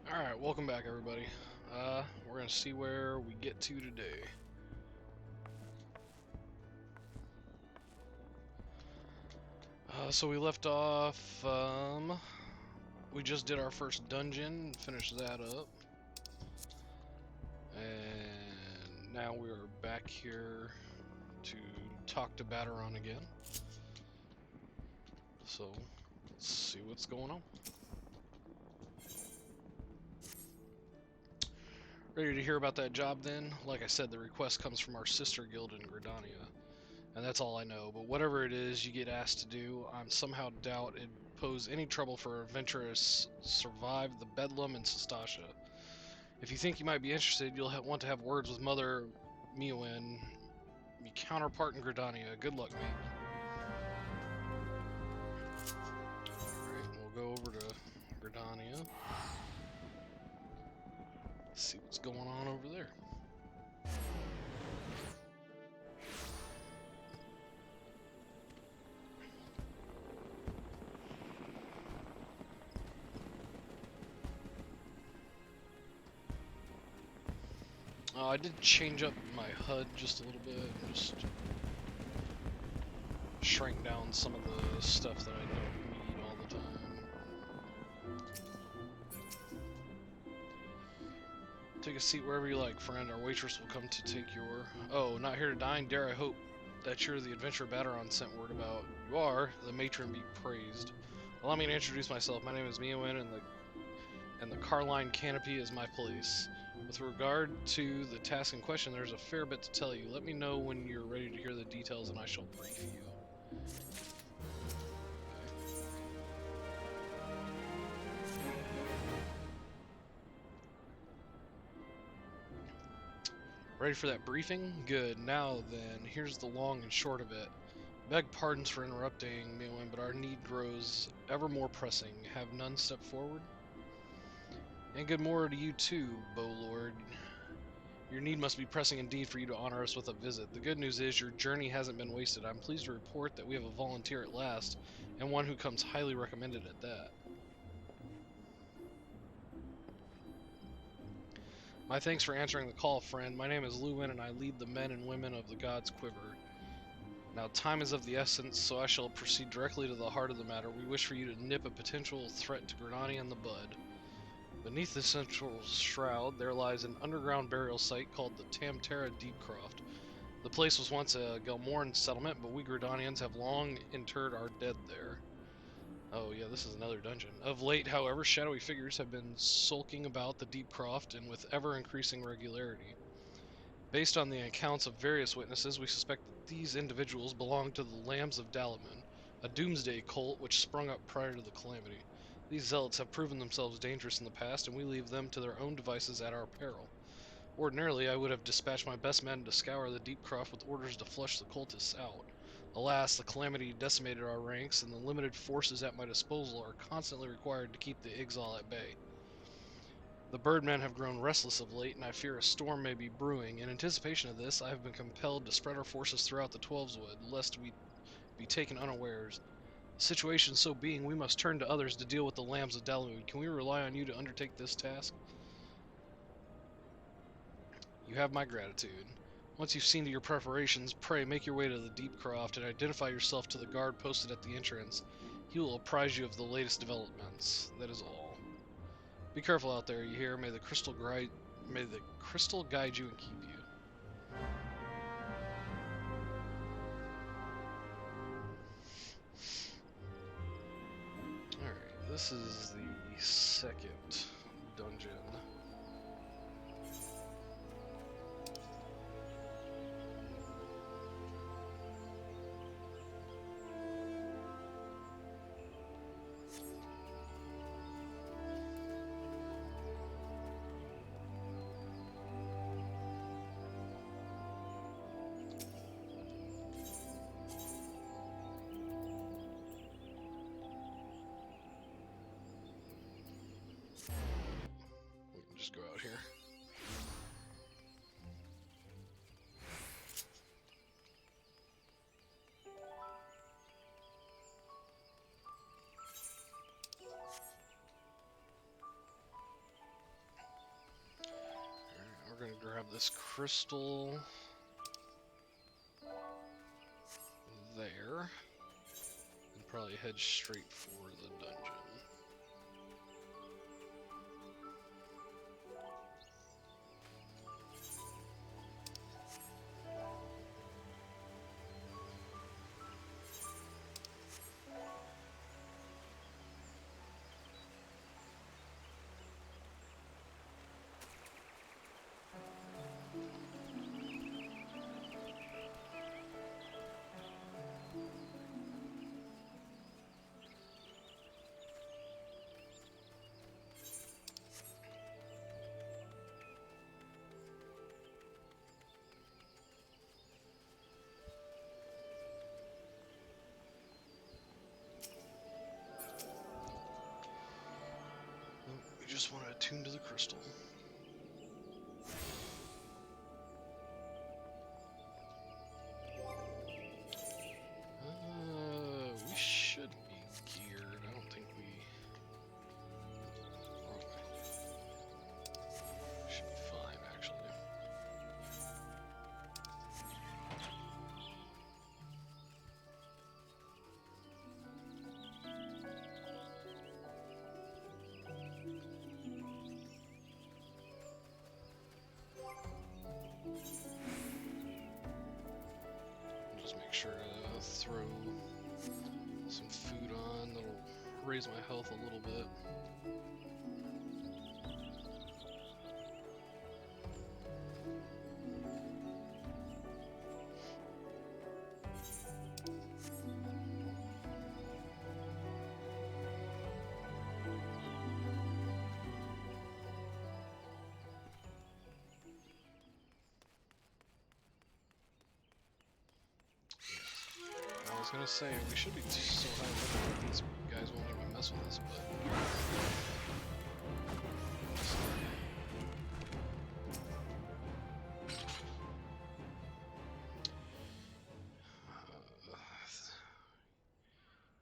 Alright, welcome back everybody. We're gonna see where we get to today. So we left off, we just did our first dungeon, finished that up. And now we're back here to talk to Bateron again. So, let's see what's going on. Ready to hear about that job then? Like I said, the request comes from our sister guild in Gridania. And that's all I know, but whatever it is you get asked to do, I'm somehow doubt it'd pose any trouble for adventurers survive the Bedlam in Sestasha. If you think you might be interested, you'll want to have words with Mother Miwin, your counterpart in Gridania. Good luck, mate. Alright, we'll go over to Gridania. See what's going on over there. I did change up my HUD just a little bit, just shrank down some of the stuff that I don't need all the time. Take a seat wherever you like, friend. Our waitress will come to take your... Oh, not here to dine? Dare I hope that you're the adventurer Bateron sent word about. You are, the matron be praised. Allow me to introduce myself. My name is Miwin, and the Carline Canopy is my place. With regard to the task in question, there's a fair bit to tell you. Let me know when you're ready to hear the details and I shall brief you. Ready for that briefing? Good. Now then, here's the long and short of it. Beg pardons for interrupting, Miwin, but our need grows ever more pressing. Have none step forward? And good morrow to you too, Bowlord. Your need must be pressing indeed for you to honor us with a visit. The good news is your journey hasn't been wasted. I'm pleased to report that we have a volunteer at last, and one who comes highly recommended at that. My thanks for answering the call, friend. My name is Luwin, and I lead the men and women of the God's Quiver. Now, time is of the essence, so I shall proceed directly to the heart of the matter. We wish for you to nip a potential threat to Gridania in the bud. Beneath the central shroud, there lies an underground burial site called the Tamtara Deepcroft. The place was once a Gelmoran settlement, but we Gridanians have long interred our dead there. Oh yeah, this is another dungeon. Of late, however, shadowy figures have been sulking about the Deepcroft, and with ever-increasing regularity. Based on the accounts of various witnesses, we suspect that these individuals belong to the Lambs of Dalamun, a doomsday cult which sprung up prior to the Calamity. These zealots have proven themselves dangerous in the past, and we leave them to their own devices at our peril. Ordinarily, I would have dispatched my best men to scour the Deepcroft with orders to flush the cultists out. Alas, the Calamity decimated our ranks, and the limited forces at my disposal are constantly required to keep the Ixal at bay. The birdmen have grown restless of late, and I fear a storm may be brewing. In anticipation of this, I have been compelled to spread our forces throughout the Twelveswood, lest we be taken unawares. The situation so being, we must turn to others to deal with the Lambs of Dalamun. Can we rely on you to undertake this task? You have my gratitude. Once you've seen to your preparations, pray make your way to the Deepcroft and identify yourself to the guard posted at the entrance. He will apprise you of the latest developments. That is all. Be careful out there, you hear? May the crystal guide you and keep you. Alright, this is the second dungeon. gonna grab this crystal there and probably head straight for the dungeon. We just want to attune to the crystal. We should be geared. I don't think we... Should be fine, actually. Just make sure to throw some food on. That'll raise my health a little bit. I was gonna say, we should be so high level that these guys won't even mess with us, but...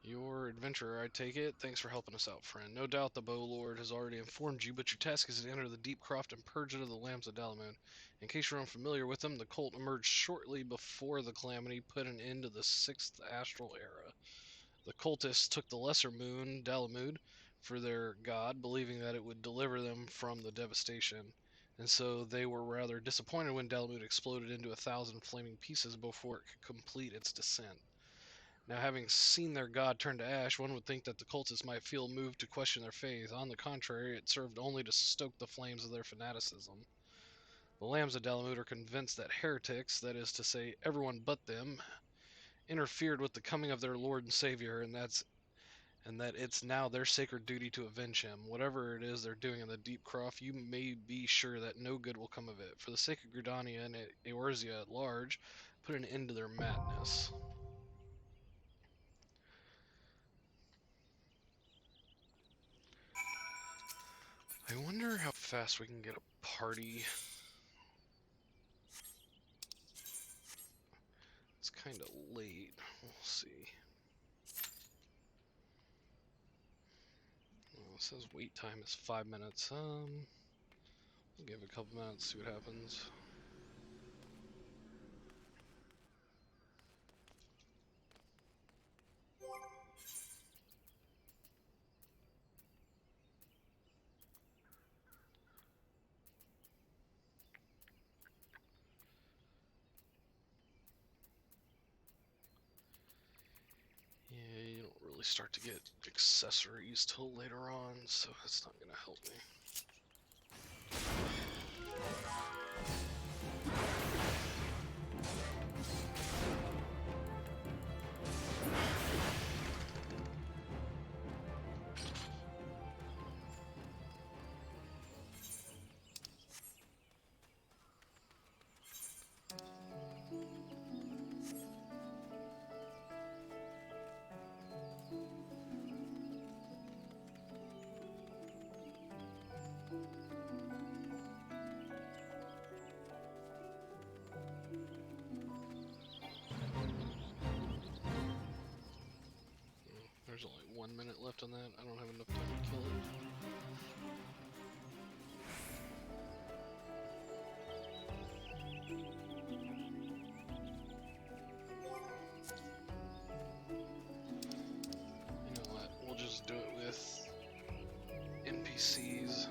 Your adventurer, I take it. Thanks for helping us out, friend. No doubt the Bow Lord has already informed you, but your task is to enter the Deep Croft and purge it of the Lambs of Dalamud. In case you're unfamiliar with them, the cult emerged shortly before the calamity put an end to the 6th Astral Era. The cultists took the lesser moon, Dalamud, for their god, believing that it would deliver them from the devastation. And so they were rather disappointed when Dalamud exploded into 1,000 flaming pieces before it could complete its descent. Now, having seen their god turn to ash, one would think that the cultists might feel moved to question their faith. On the contrary, it served only to stoke the flames of their fanaticism. The Lambs of Dalamud are convinced that heretics, that is to say, everyone but them, interfered with the coming of their Lord and Savior, and that it's now their sacred duty to avenge him. Whatever it is they're doing in the Deep Croft, you may be sure that no good will come of it. For the sake of Gridania and Eorzea at large, put an end to their madness. I wonder how fast we can get a party. It's kind of late. We'll see. Well, it says wait time is 5 minutes. We'll give it a couple minutes, see what happens. Yeah, you don't really start to get accessories till later on, so that's not gonna help me. There's only 1 minute left on that. I don't have enough time to kill it. NPCs.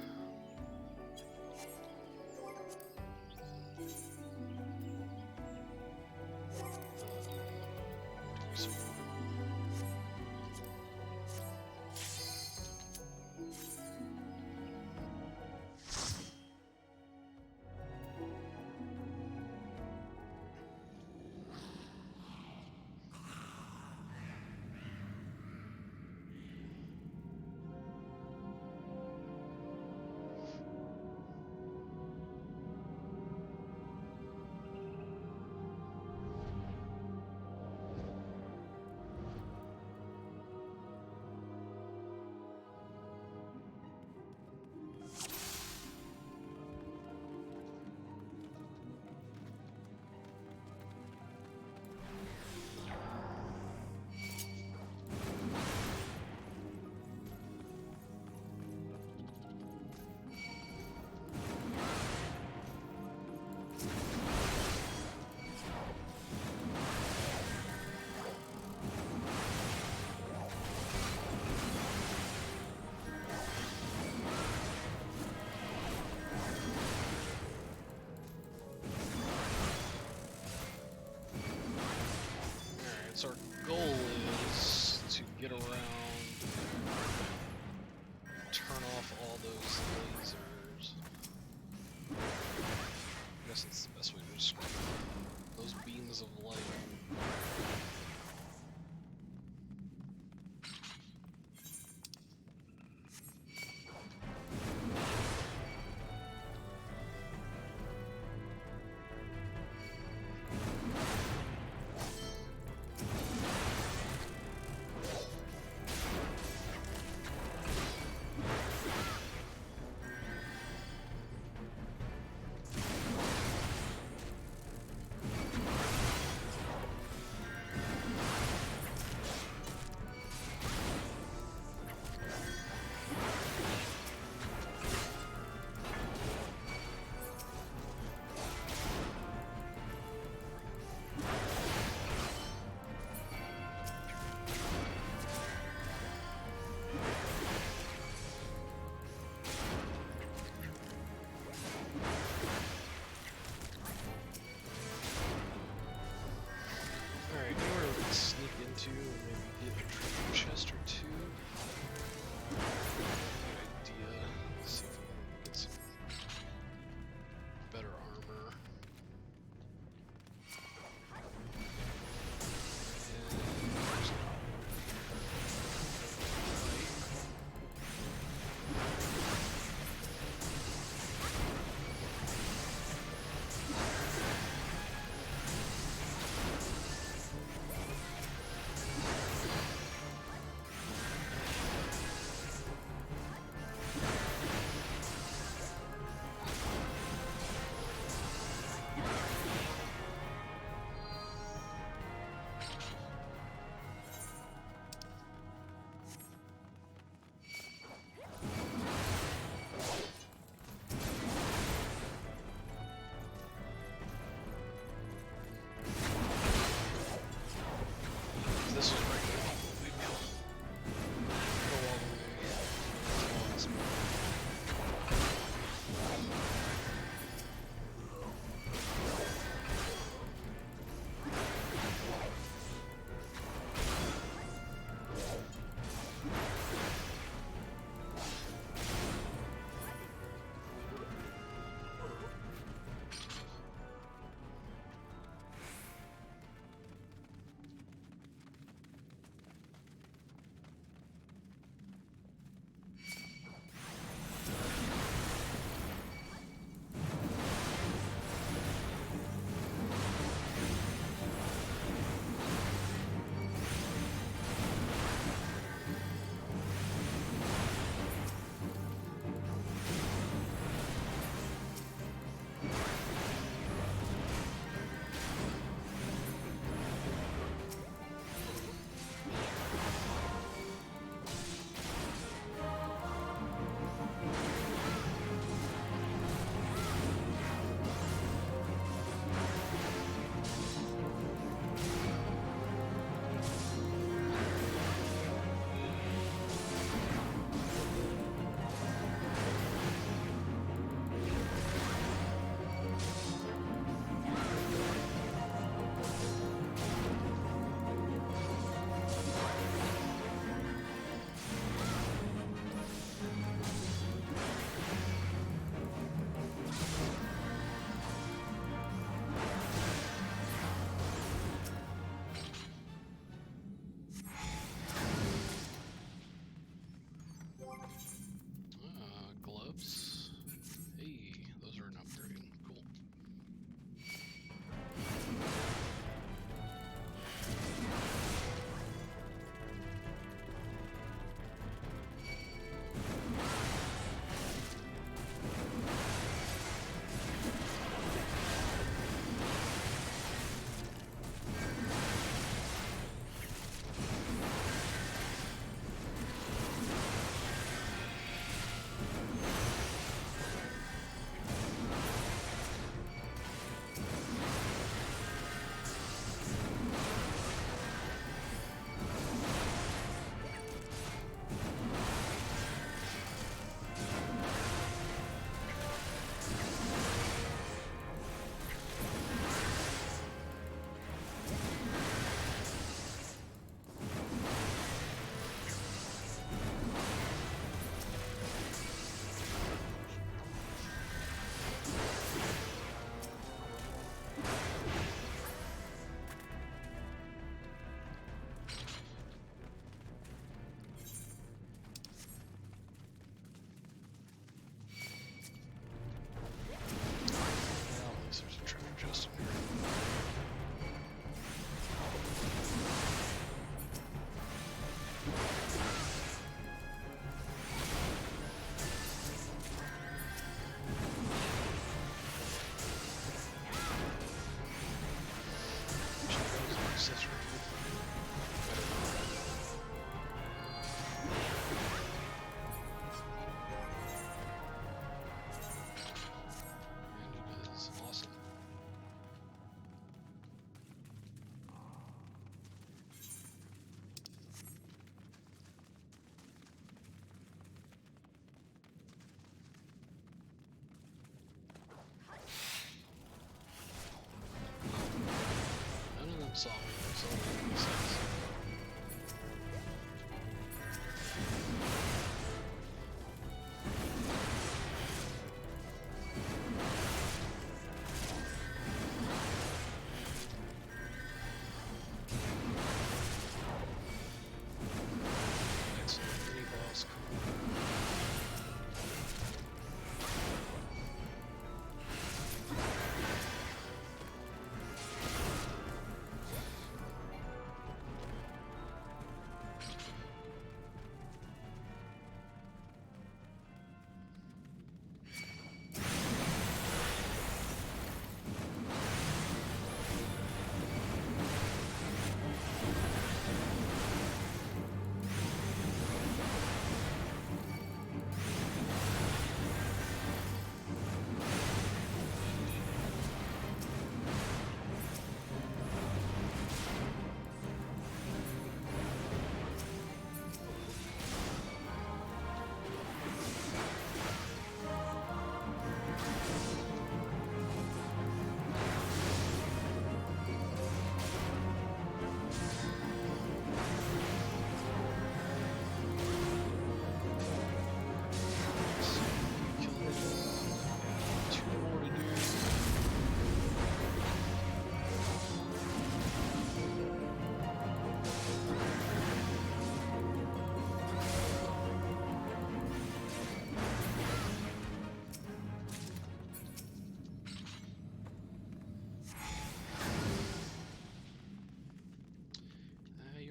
So our goal is to get around, turn off all those lasers. I guess that's the best way to describe it. Those beams of light.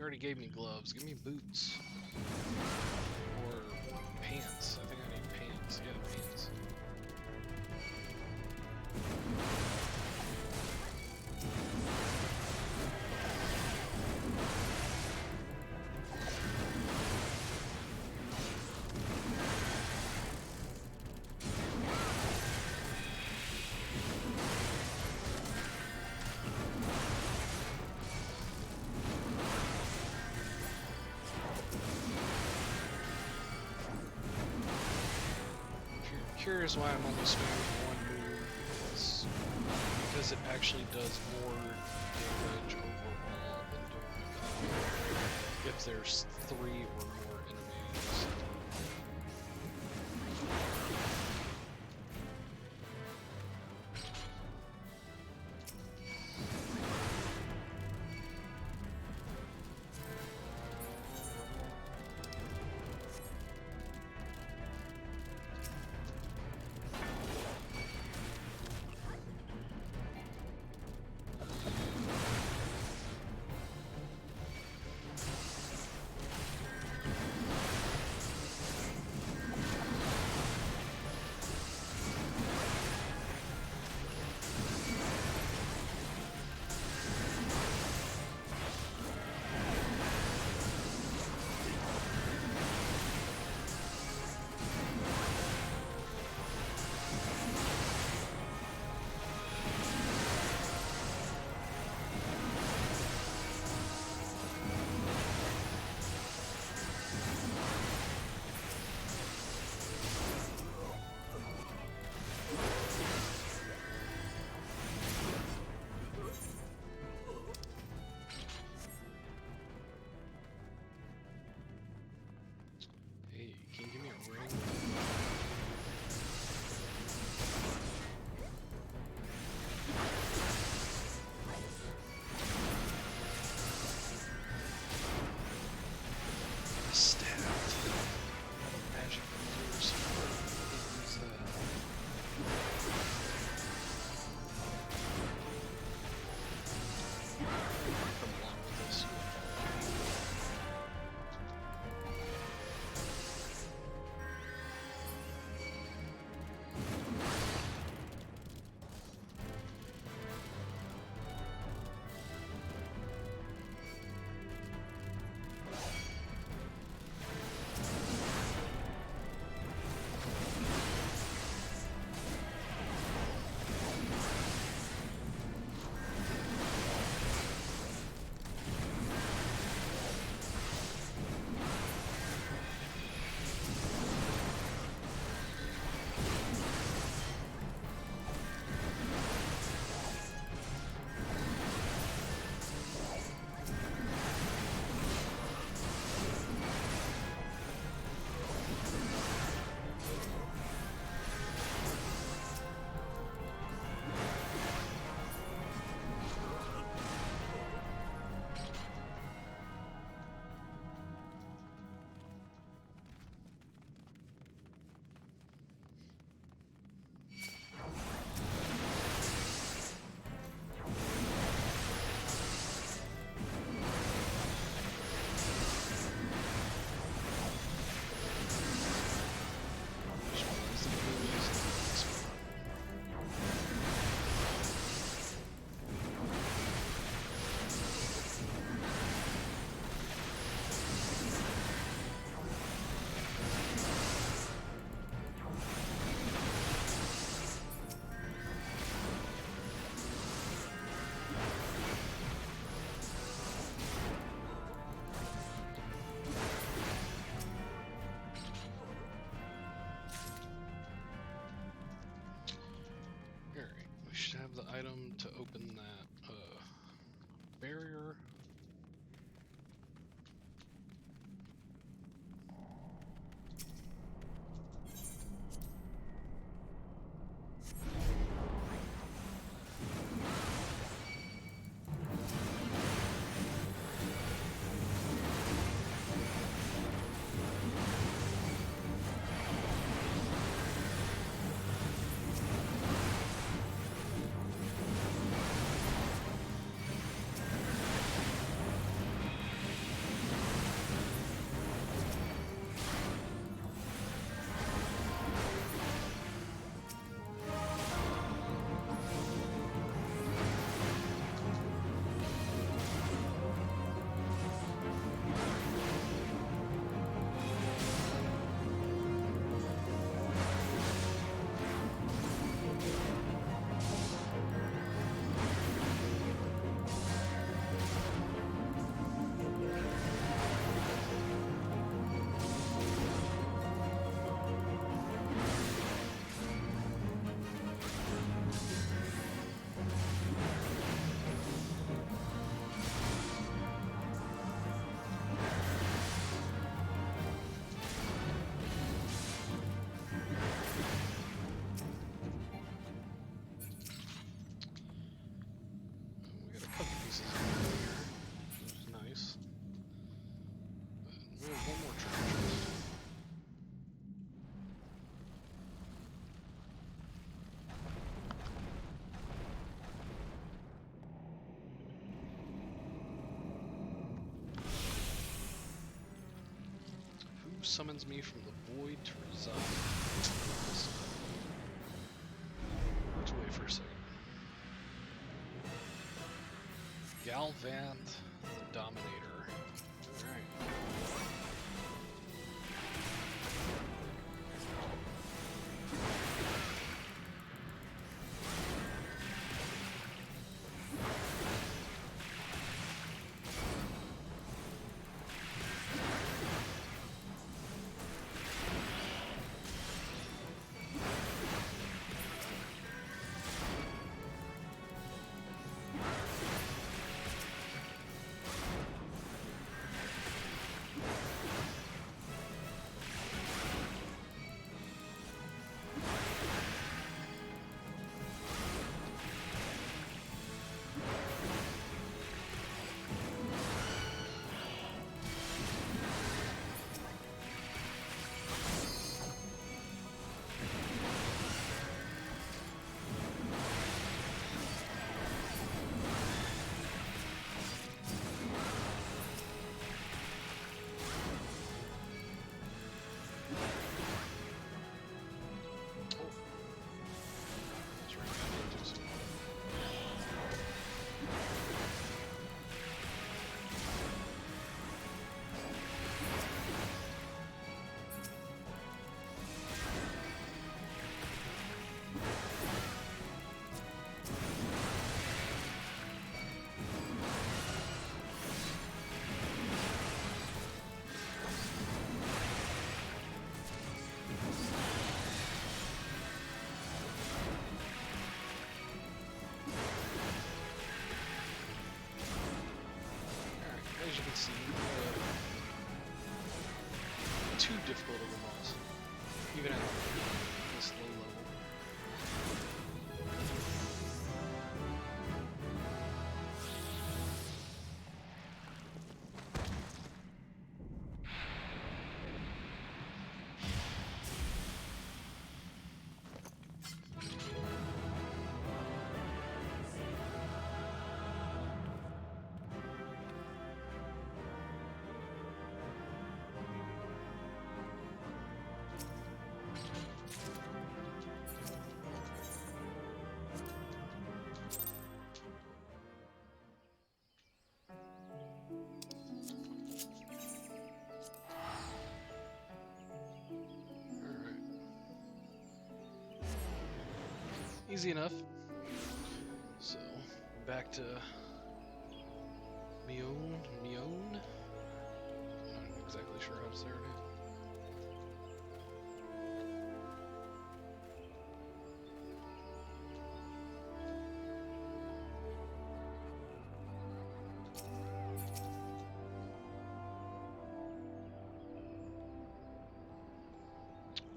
already gave me gloves. Give me boots. Or pants. I think I need pants. Yeah, pants. Curious why I'm only spamming one move. It's because it actually does more damage overall than doing if there's 3 or more enemies. Hey, can you give me a ring? A staff. Magic users. What is that? Come along with this. We should have the item to open that barrier. summons me from the void to reside. Let's wait for a second. Galvanth the Dominator. Alright. As you can see, too difficult of a boss, even at this low level. Easy enough. So, back to Mion. I'm not exactly sure how to say her name.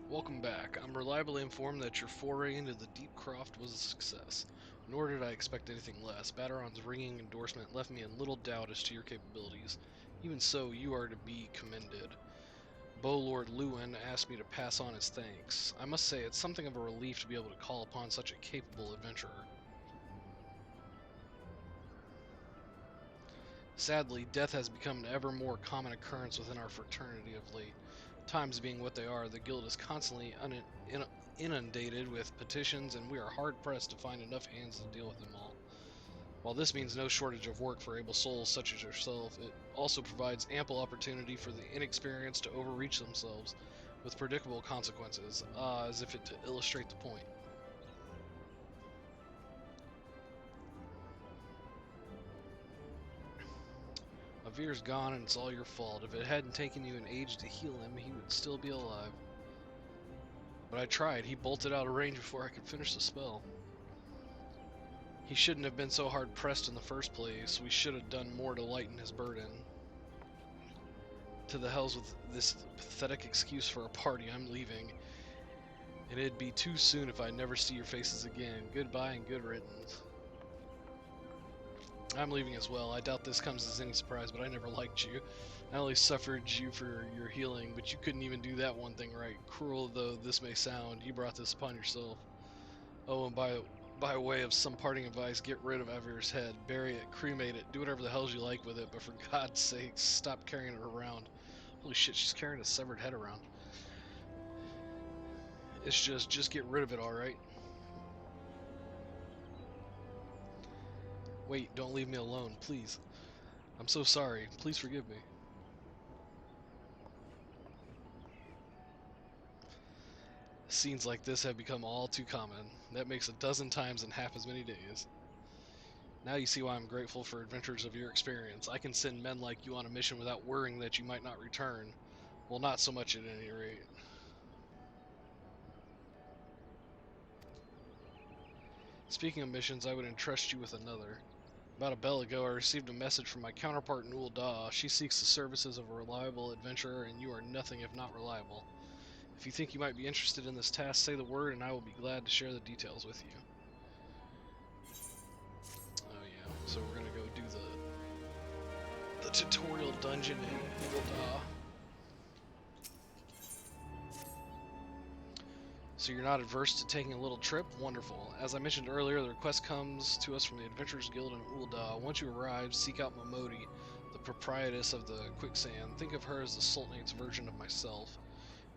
Welcome back. I'm reliably informed that your foray into the Deep Croft was a success. Nor did I expect anything less. Bateron's ringing endorsement left me in little doubt as to your capabilities. Even so, you are to be commended. Lord Lewin asked me to pass on his thanks. I must say, it's something of a relief to be able to call upon such a capable adventurer. Sadly, death has become an ever more common occurrence within our fraternity of late. Times being what they are, the guild is constantly inundated with petitions, and we are hard-pressed to find enough hands to deal with them all. While this means no shortage of work for able souls such as yourself, it also provides ample opportunity for the inexperienced to overreach themselves, with predictable consequences, as if to illustrate the point. Avir's gone and it's all your fault. If it hadn't taken you an age to heal him, he would still be alive. But I tried. He bolted out of range before I could finish the spell. He shouldn't have been so hard pressed in the first place. We should have done more to lighten his burden. To the hells with this pathetic excuse for a party. I'm leaving. And it'd be too soon if I never see your faces again. Goodbye and good riddance. I'm leaving as well. I doubt this comes as any surprise, but I never liked you. I only suffered you for your healing, but you couldn't even do that one thing right. Cruel though this may sound, you brought this upon yourself. Oh, and by way of some parting advice, get rid of Avir's head. Bury it, cremate it, do whatever the hell you like with it, but for God's sake, stop carrying it around. Holy shit, she's carrying a severed head around. It's just get rid of it, alright? Wait, don't leave me alone, please. I'm so sorry. Please forgive me. Scenes like this have become all too common. That makes a dozen times in half as many days. Now you see why I'm grateful for adventures of your experience. I can send men like you on a mission without worrying that you might not return. Well, not so much at any rate. Speaking of missions, I would entrust you with another. About a bell ago, I received a message from my counterpart in Ul'dah. She seeks the services of a reliable adventurer, and you are nothing if not reliable. If you think you might be interested in this task, say the word, and I will be glad to share the details with you. Oh yeah, so we're gonna go do the tutorial dungeon in Ul'dah. So you're not adverse to taking a little trip? Wonderful. As I mentioned earlier, the request comes to us from the Adventurers Guild in Ul'dah. Once you arrive, seek out Momodi, the proprietress of the quicksand. Think of her as the Sultanate's version of myself.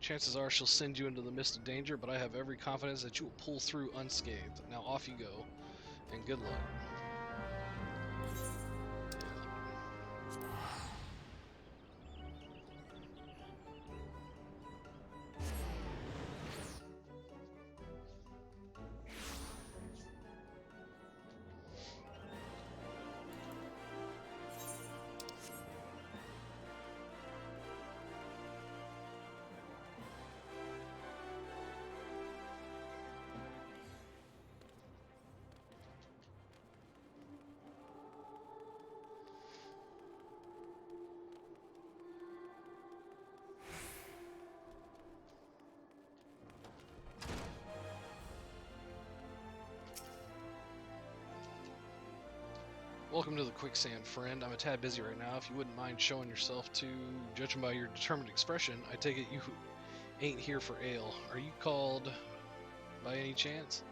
Chances are she'll send you into the midst of danger, but I have every confidence that you will pull through unscathed. Now off you go, and good luck. Welcome to the quicksand, friend. I'm a tad busy right now. If you wouldn't mind showing yourself to, judging by your determined expression, I take it you ain't here for ale. Are you called by any chance?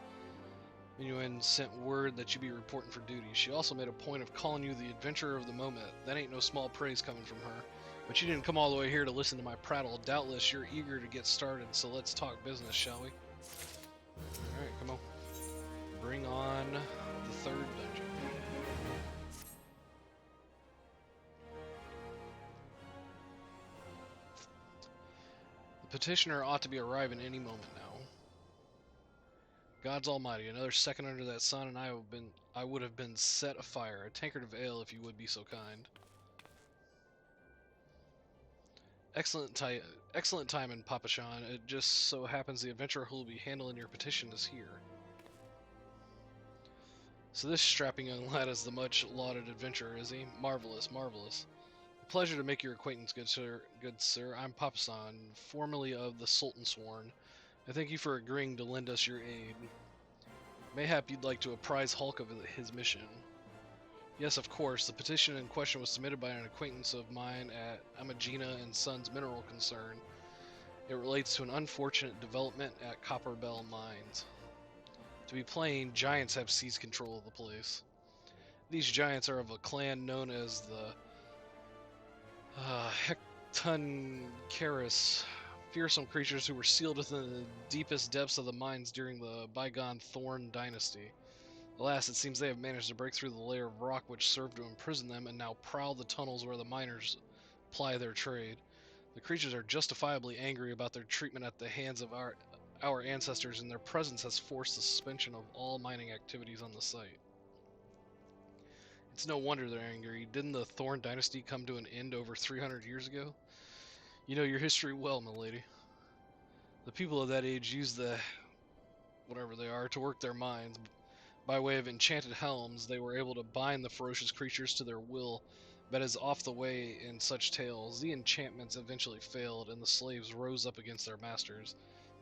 Minuan sent word that you be reporting for duty. She also made a point of calling you the adventurer of the moment. That ain't no small praise coming from her. But you didn't come all the way here to listen to my prattle. Doubtless you're eager to get started, so let's talk business, shall we? Alright, come on. Bring on the third dungeon. The petitioner ought to be arriving any moment now. God's almighty, another second under that sun and I would have been set afire. A tankard of ale, if you would be so kind. Excellent timing, Papa Sean. It just so happens the adventurer who will be handling your petition is here. So this strapping young lad is the much-lauded adventurer, is he? Marvelous, marvelous. A pleasure to make your acquaintance, good sir. Good sir. I'm Papa San, formerly of the Sultan Sworn. I thank you for agreeing to lend us your aid. Mayhap you'd like to apprise Hulk of his mission. Yes, of course. The petition in question was submitted by an acquaintance of mine at Amagina and Sons Mineral Concern. It relates to an unfortunate development at Copperbell Mines. To be plain, giants have seized control of the place. These giants are of a clan known as the Hectuncaris, fearsome creatures who were sealed within the deepest depths of the mines during the bygone Thorn dynasty. Alas, it seems they have managed to break through the layer of rock which served to imprison them and now prowl the tunnels where the miners ply their trade. The creatures are justifiably angry about their treatment at the hands of our ancestors, and their presence has forced the suspension of all mining activities on the site. It's no wonder they're angry. Didn't the Thorn dynasty come to an end over 300 years ago? You know your history well, milady. The people of that age used the whatever they are to work their mines. By way of enchanted helms, they were able to bind the ferocious creatures to their will, but as off the way in such tales, the enchantments eventually failed, and the slaves rose up against their masters.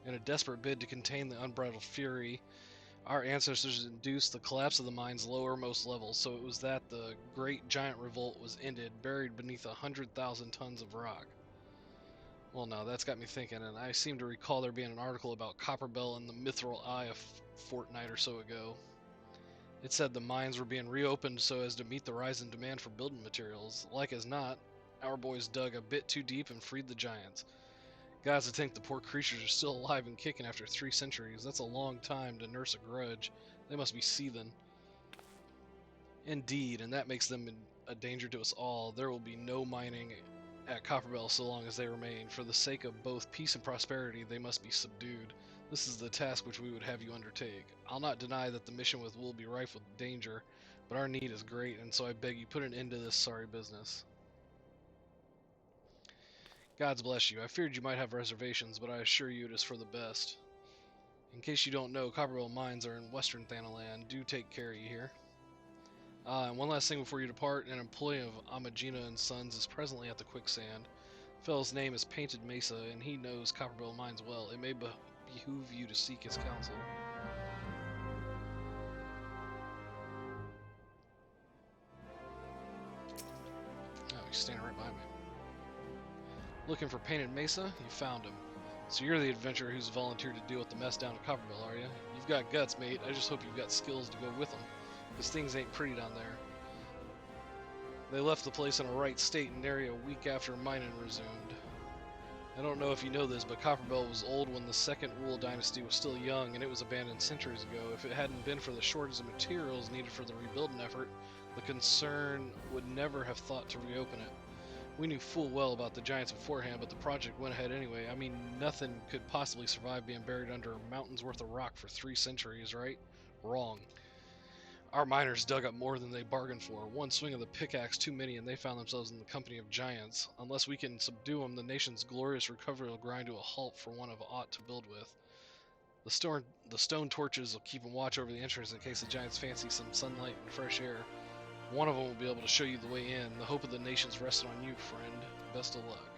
In a desperate bid to contain the unbridled fury, our ancestors induced the collapse of the mine's lowermost levels, so it was that the great giant revolt was ended, buried beneath 100,000 tons of rock. Well, now that's got me thinking, and I seem to recall there being an article about Copperbell in the Mithril Eye a fortnight or so ago. It said the mines were being reopened so as to meet the rise in demand for building materials. Like as not, Our boys dug a bit too deep and freed the giants. Gods, to think the poor creatures are still alive and kicking after 3 centuries. That's a long time to nurse a grudge. They must be seething. Indeed, and that makes them a danger to us all. There will be no mining at Copperbell so long as they remain. For the sake of both peace and prosperity, they must be subdued. This is the task which we would have you undertake. I'll not deny that the mission will be rife with danger, but our need is great, and so I beg you put an end to this sorry business. Gods bless you. I feared you might have reservations, but I assure you it is for the best. In case you don't know, Copperbell mines are in western Thanaland. Do take care, you hear? And one last thing before you depart, an employee of Amagina and Sons is presently at the quicksand. The fellow's name is Painted Mesa, and he knows Copperbell mines well. It may behoove you to seek his counsel. Oh, he's standing right behind me. Looking for Painted Mesa? You found him. So you're the adventurer who's volunteered to deal with the mess down at Copperbell, are you? You've got guts, mate. I just hope you've got skills to go with them, because things ain't pretty down there. They left the place in a right state and area a week after mining resumed. I don't know if you know this, but Copperbell was old when the Second Rule Dynasty was still young, and it was abandoned centuries ago. If it hadn't been for the shortage of materials needed for the rebuilding effort, the concern would never have thought to reopen it. We knew full well about the giants beforehand, but the project went ahead anyway. I mean, nothing could possibly survive being buried under a mountain's worth of rock for 3 centuries, right? Wrong. Our miners dug up more than they bargained for. One swing of the pickaxe too many, and they found themselves in the company of giants. Unless we can subdue them, the nation's glorious recovery will grind to a halt for want of aught to build with. The stone torches will keep watch over the entrance in case the giants fancy some sunlight and fresh air. One of them will be able to show you the way in. The hope of the nations rests on you, friend. Best of luck.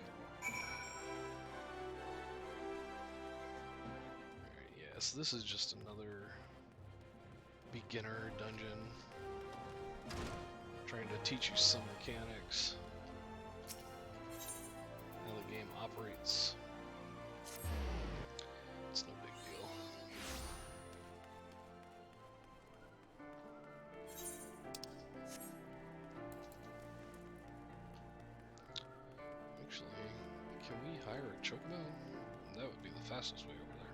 Alright, yeah, so this is just another beginner dungeon. Trying to teach you some mechanics. How the game operates. It's no big deal. Actually, can we hire a chocobo? That would be the fastest way over there.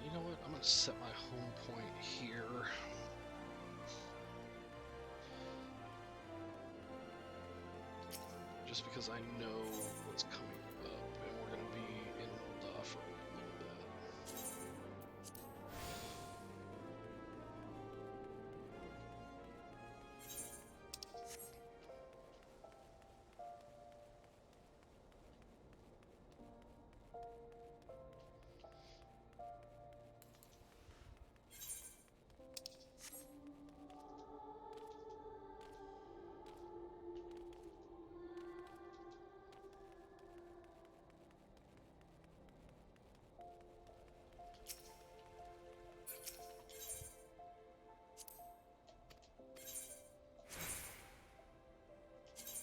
You know what? I'm gonna set my home point here. Just because I know what's coming up, and we're gonna be in Ulda for a little bit.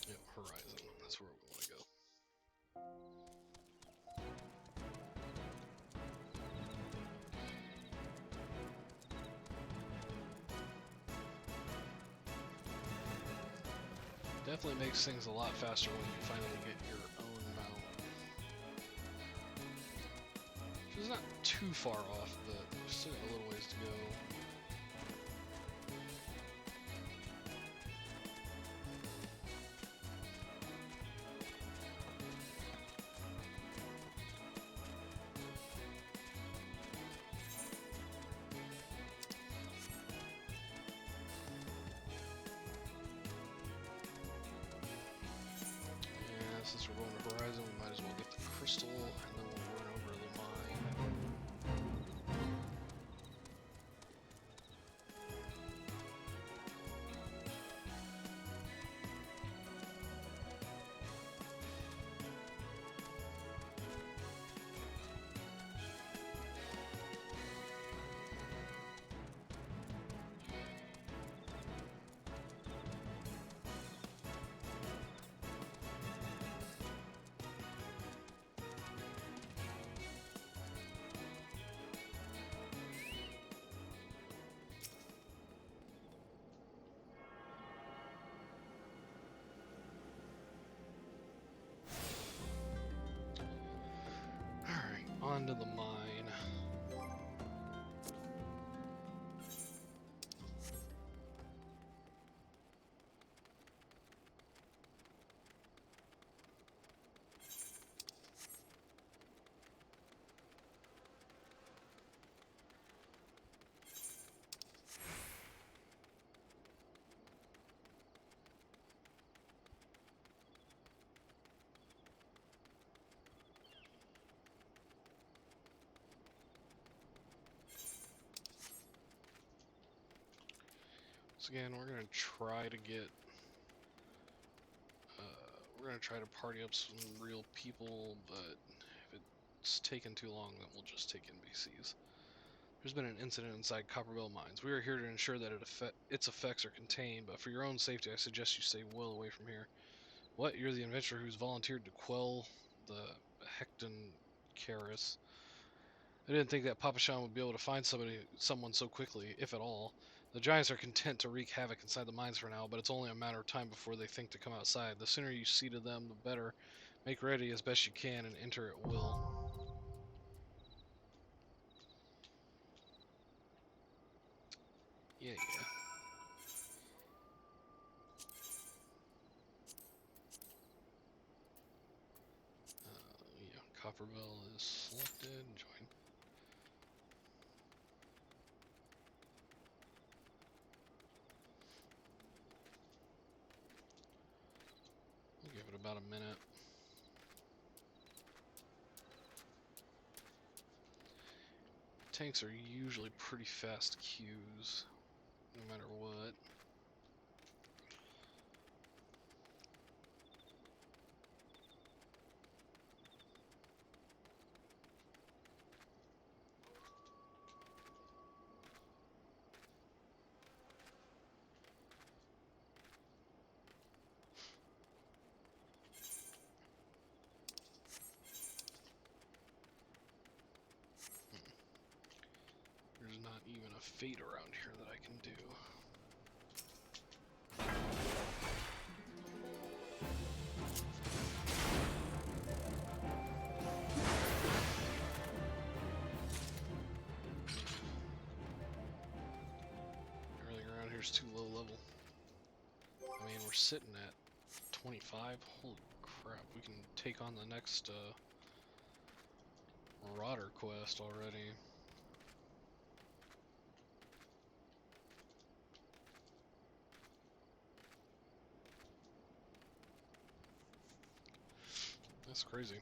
Yep, Horizon. That's where we want to go. Definitely makes things a lot faster when you finally get your own mount. Which is not too far off, but there's still a little ways to go. Since we're going to Horizon, we might as well get the crystal, and then we'll run over the mine. So again, we're gonna try to get. We're gonna try to party up some real people, but if it's taking too long, then we'll just take NPCs. There's been an incident inside Copperbell Mines. We are here to ensure that its effects are contained, but for your own safety, I suggest you stay well away from here. What? You're the adventurer who's volunteered to quell the Hecton Karis. I didn't think that Papashan would be able to find someone so quickly, if at all. The giants are content to wreak havoc inside the mines for now, but it's only a matter of time before they think to come outside. The sooner you see to them, the better. Make ready as best you can and enter at will. Yeah. Yeah, Copperbell is selected. Join. We'll give it about a minute. Tanks are usually pretty fast queues, no matter what. There's not even a fate around here that I can do. Everything around here is too low level. I mean, we're sitting at 25. Holy crap, we can take on the next Marauder quest already. That's crazy.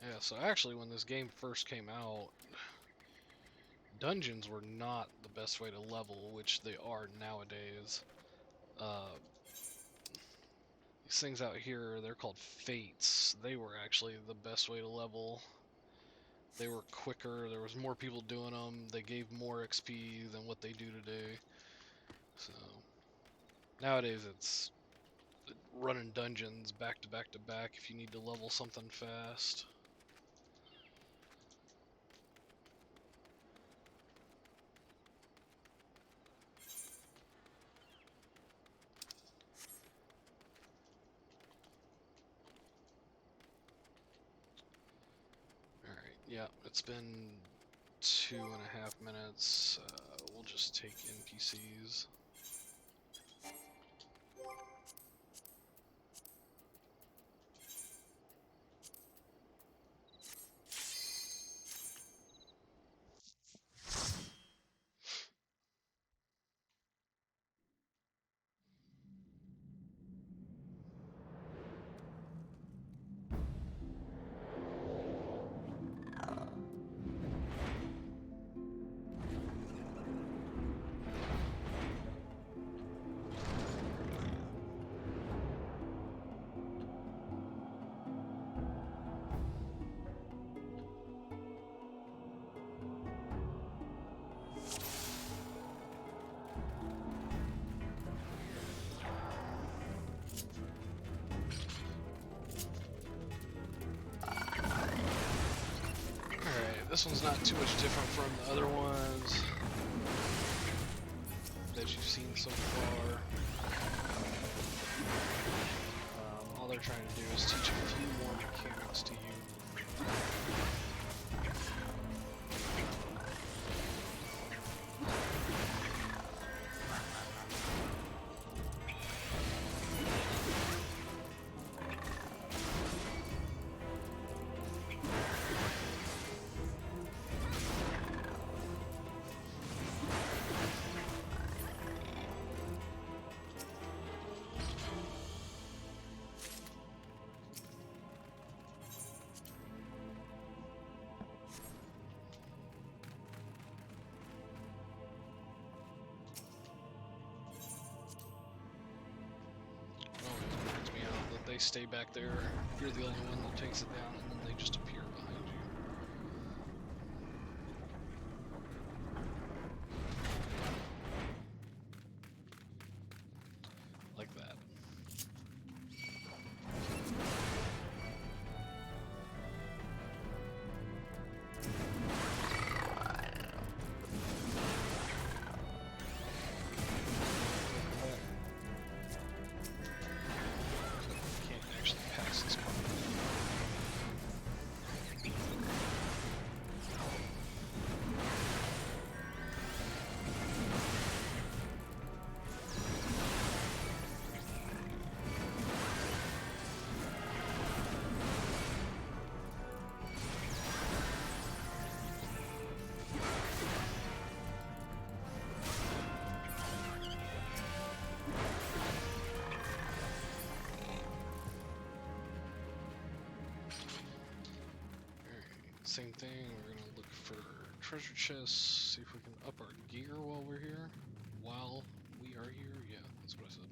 Yeah, so actually when this game first came out, dungeons were not the best way to level, which they are nowadays. These things out here, they're called fates. They were actually the best way to level. They were quicker, there was more people doing them, they gave more XP than what they do today. So nowadays it's running dungeons back to back to back if you need to level something fast. Alright, yeah, it's been 2.5 minutes. We'll just take NPCs. This one's not too much different from the other ones that you've seen so far. All they're trying to do is teach a few more mechanics to you. they stay back there. You're the only one that takes it down, and then they just appear behind you. Like that. Can't actually pass this part. Same thing, we're gonna look for treasure chests, see if we can up our gear while we're here. While we are here, yeah, that's what I said.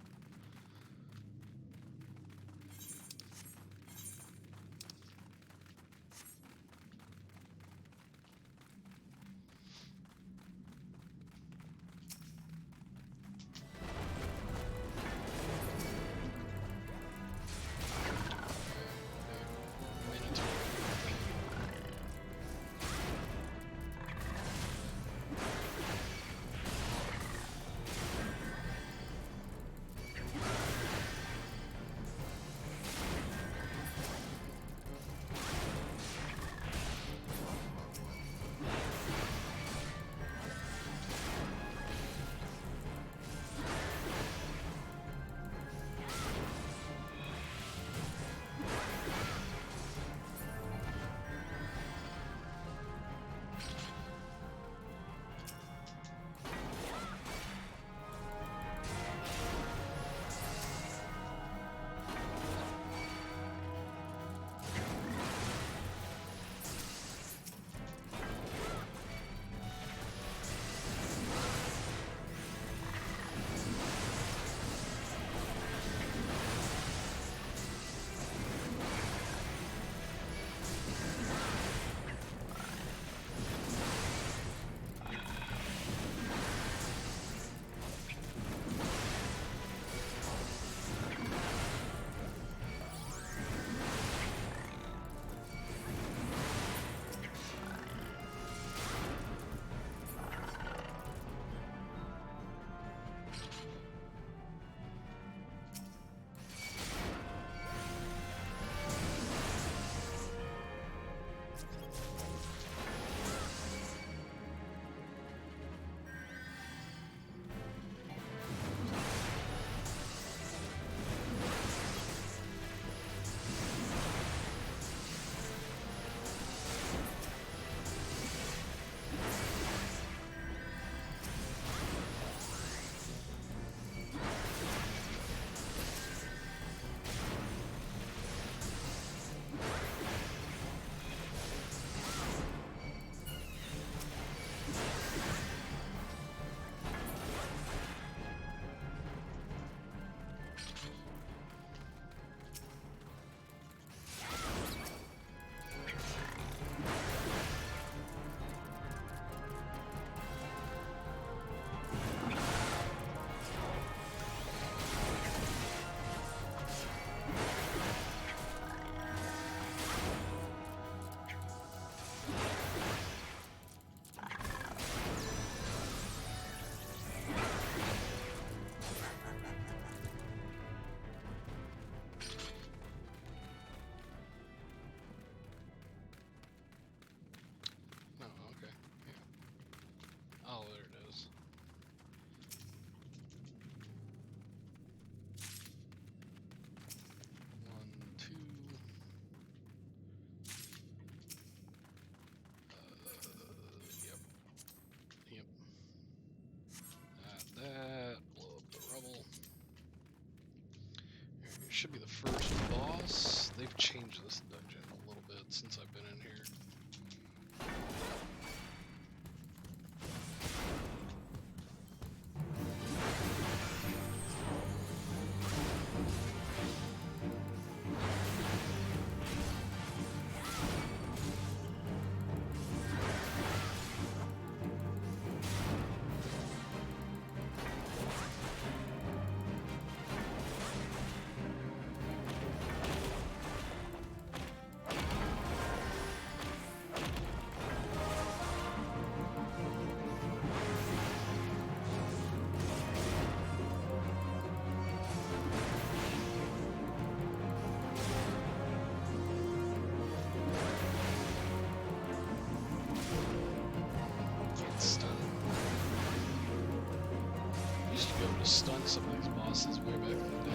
Should be the first boss. They've changed this dungeon a little bit since I've been in here. bosses way back in the day.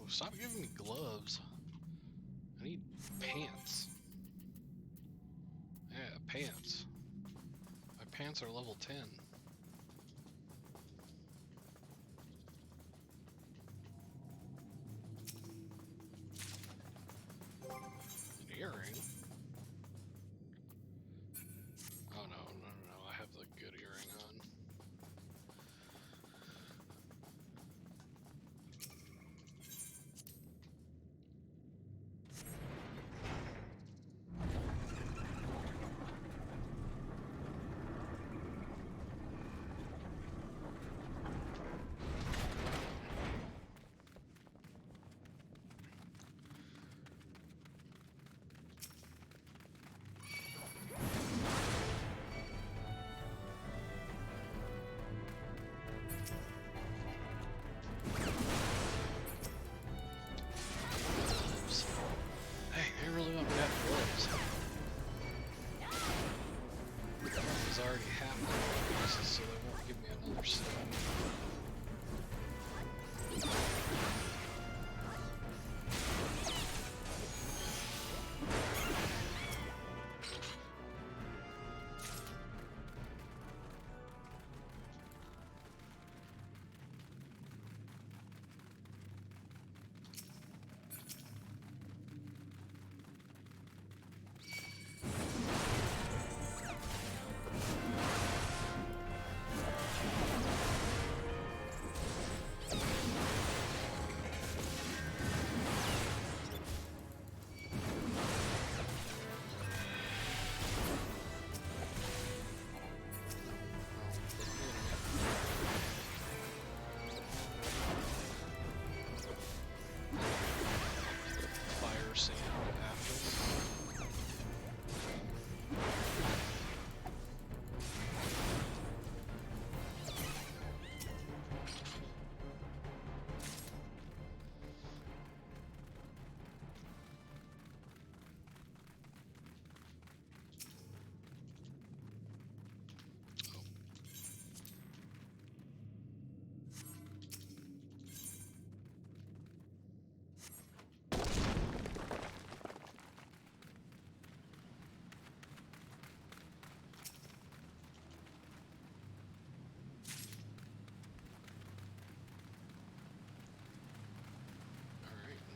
Stop giving me gloves. I need pants. Yeah, pants. My pants are level 10. An earring? Oh no, I have the good earring on. Already have the pieces, so they won't give me another set.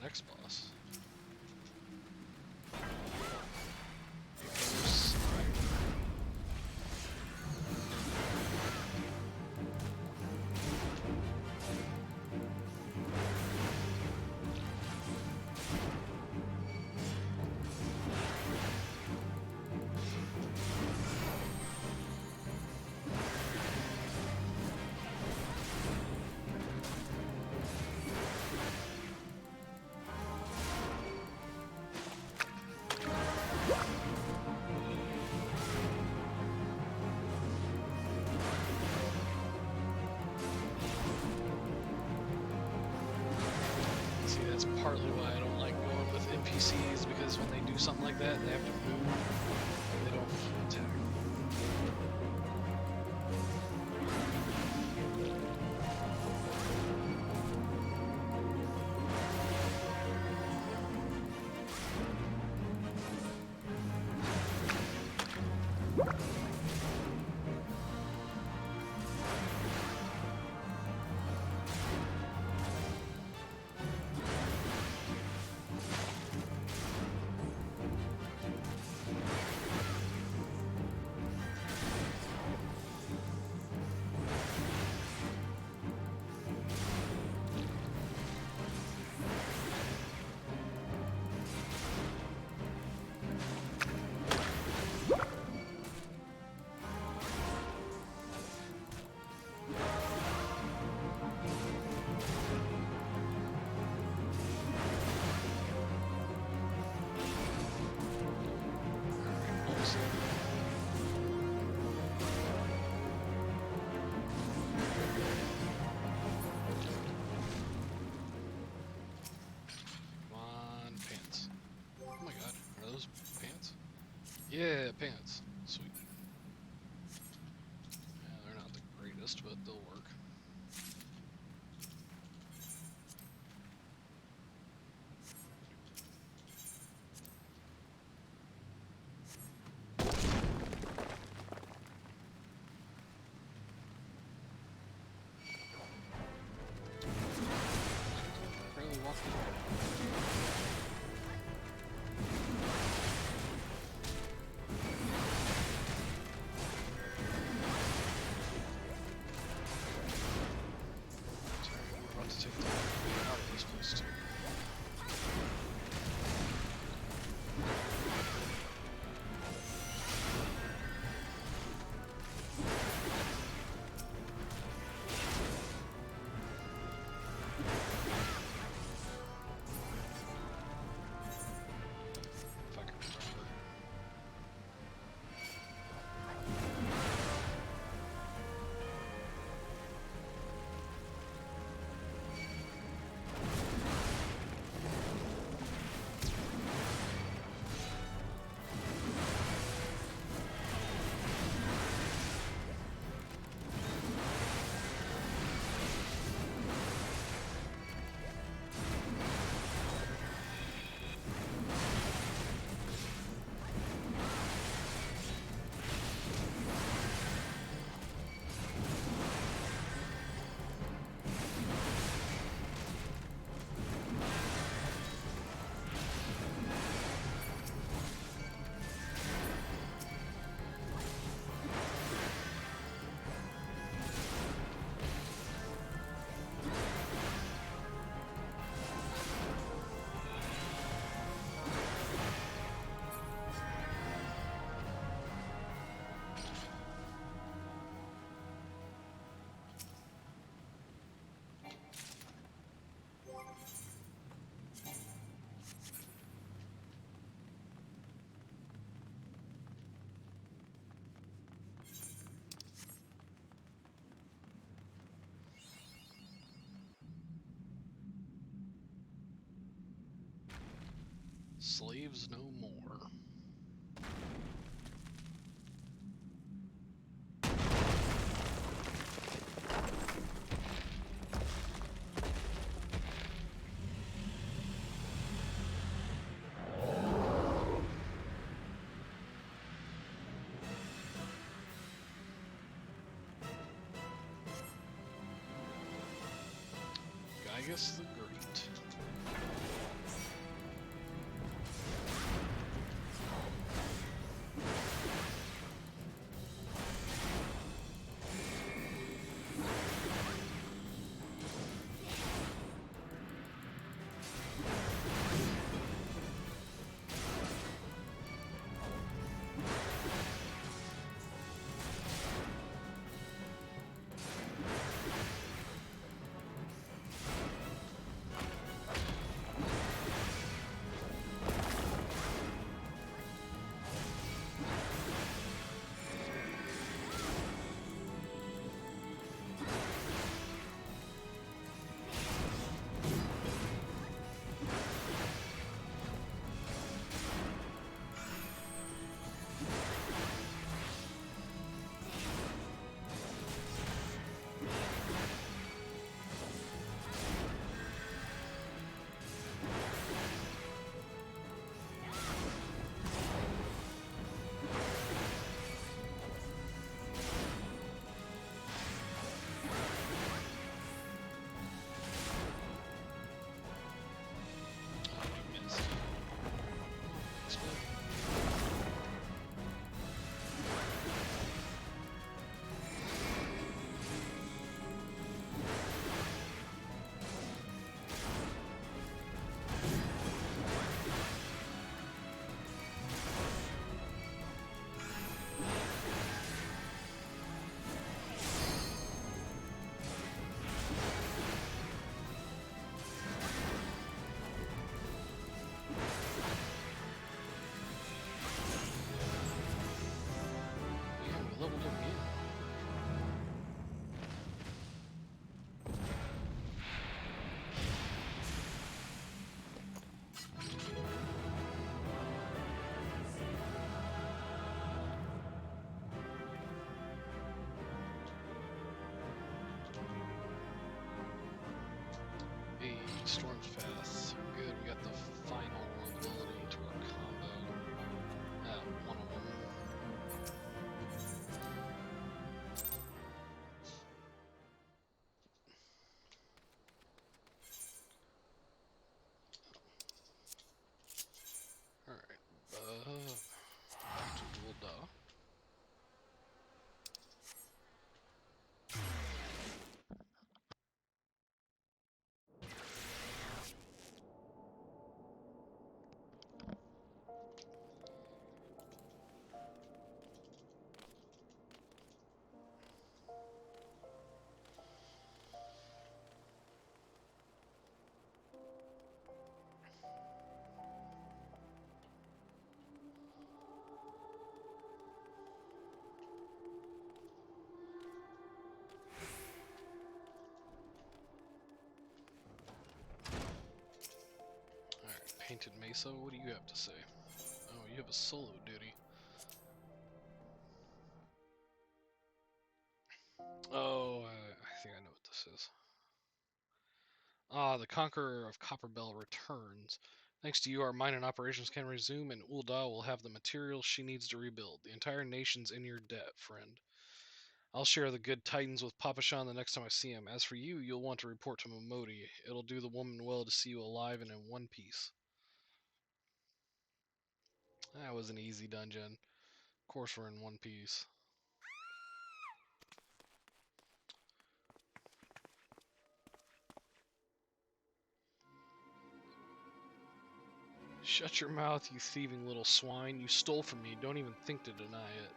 Next boss. That's partly why I don't like going with NPCs, because when they do something like that, they have to move, and they don't attack. Yeah, pants. Sweet. Yeah, they're not the greatest, but they'll work. Barely walking. We're about to take the way out of this place too. If I can remember. Slaves no more. Gygus the Great. back to Ul'dah. Painted Mesa, what do you have to say? Oh, you have a solo duty. Oh, I think I know what this is. Ah, the Conqueror of Copperbell returns. Thanks to you, our mining operations can resume, and Ul'dah will have the materials she needs to rebuild. The entire nation's in your debt, friend. I'll share the good tidings with Papa Shan the next time I see him. As for you, you'll want to report to Momodi. It'll do the woman well to see you alive and in one piece. That was an easy dungeon. Of course we're in one piece. Shut your mouth, you thieving little swine. You stole from me. Don't even think to deny it.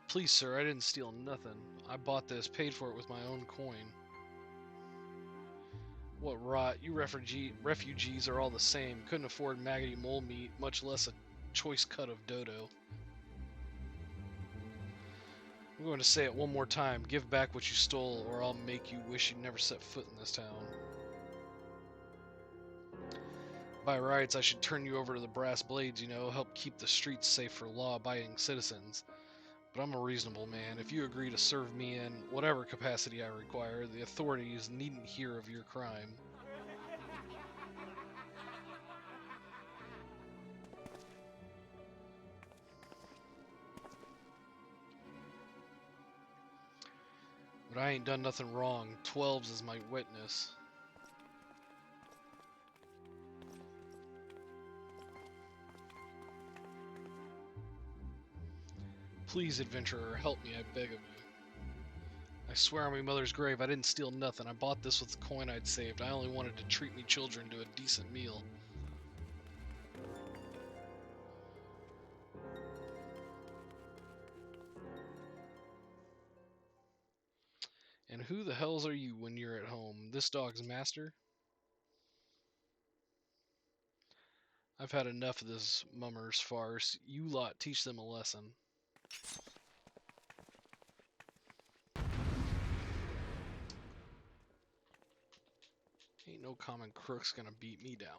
Please, sir, I didn't steal nothing. I bought this, paid for it with my own coin. What rot. You refugees are all the same. Couldn't afford maggoty mole meat, much less a choice cut of dodo. I'm going to say it one more time. Give back what you stole, or I'll make you wish you'd never set foot in this town. By rights, I should turn you over to the brass blades, you know, help keep the streets safe for law-abiding citizens. But I'm a reasonable man. If you agree to serve me in whatever capacity I require, the authorities needn't hear of your crime. But I ain't done nothing wrong. 12's is my witness. Please, adventurer, help me, I beg of you. I swear on my mother's grave, I didn't steal nothing. I bought this with the coin I'd saved. I only wanted to treat me children to a decent meal. And who the hells are you when you're at home? This dog's master? I've had enough of this mummer's farce. You lot teach them a lesson. Ain't no common crook's gonna beat me down.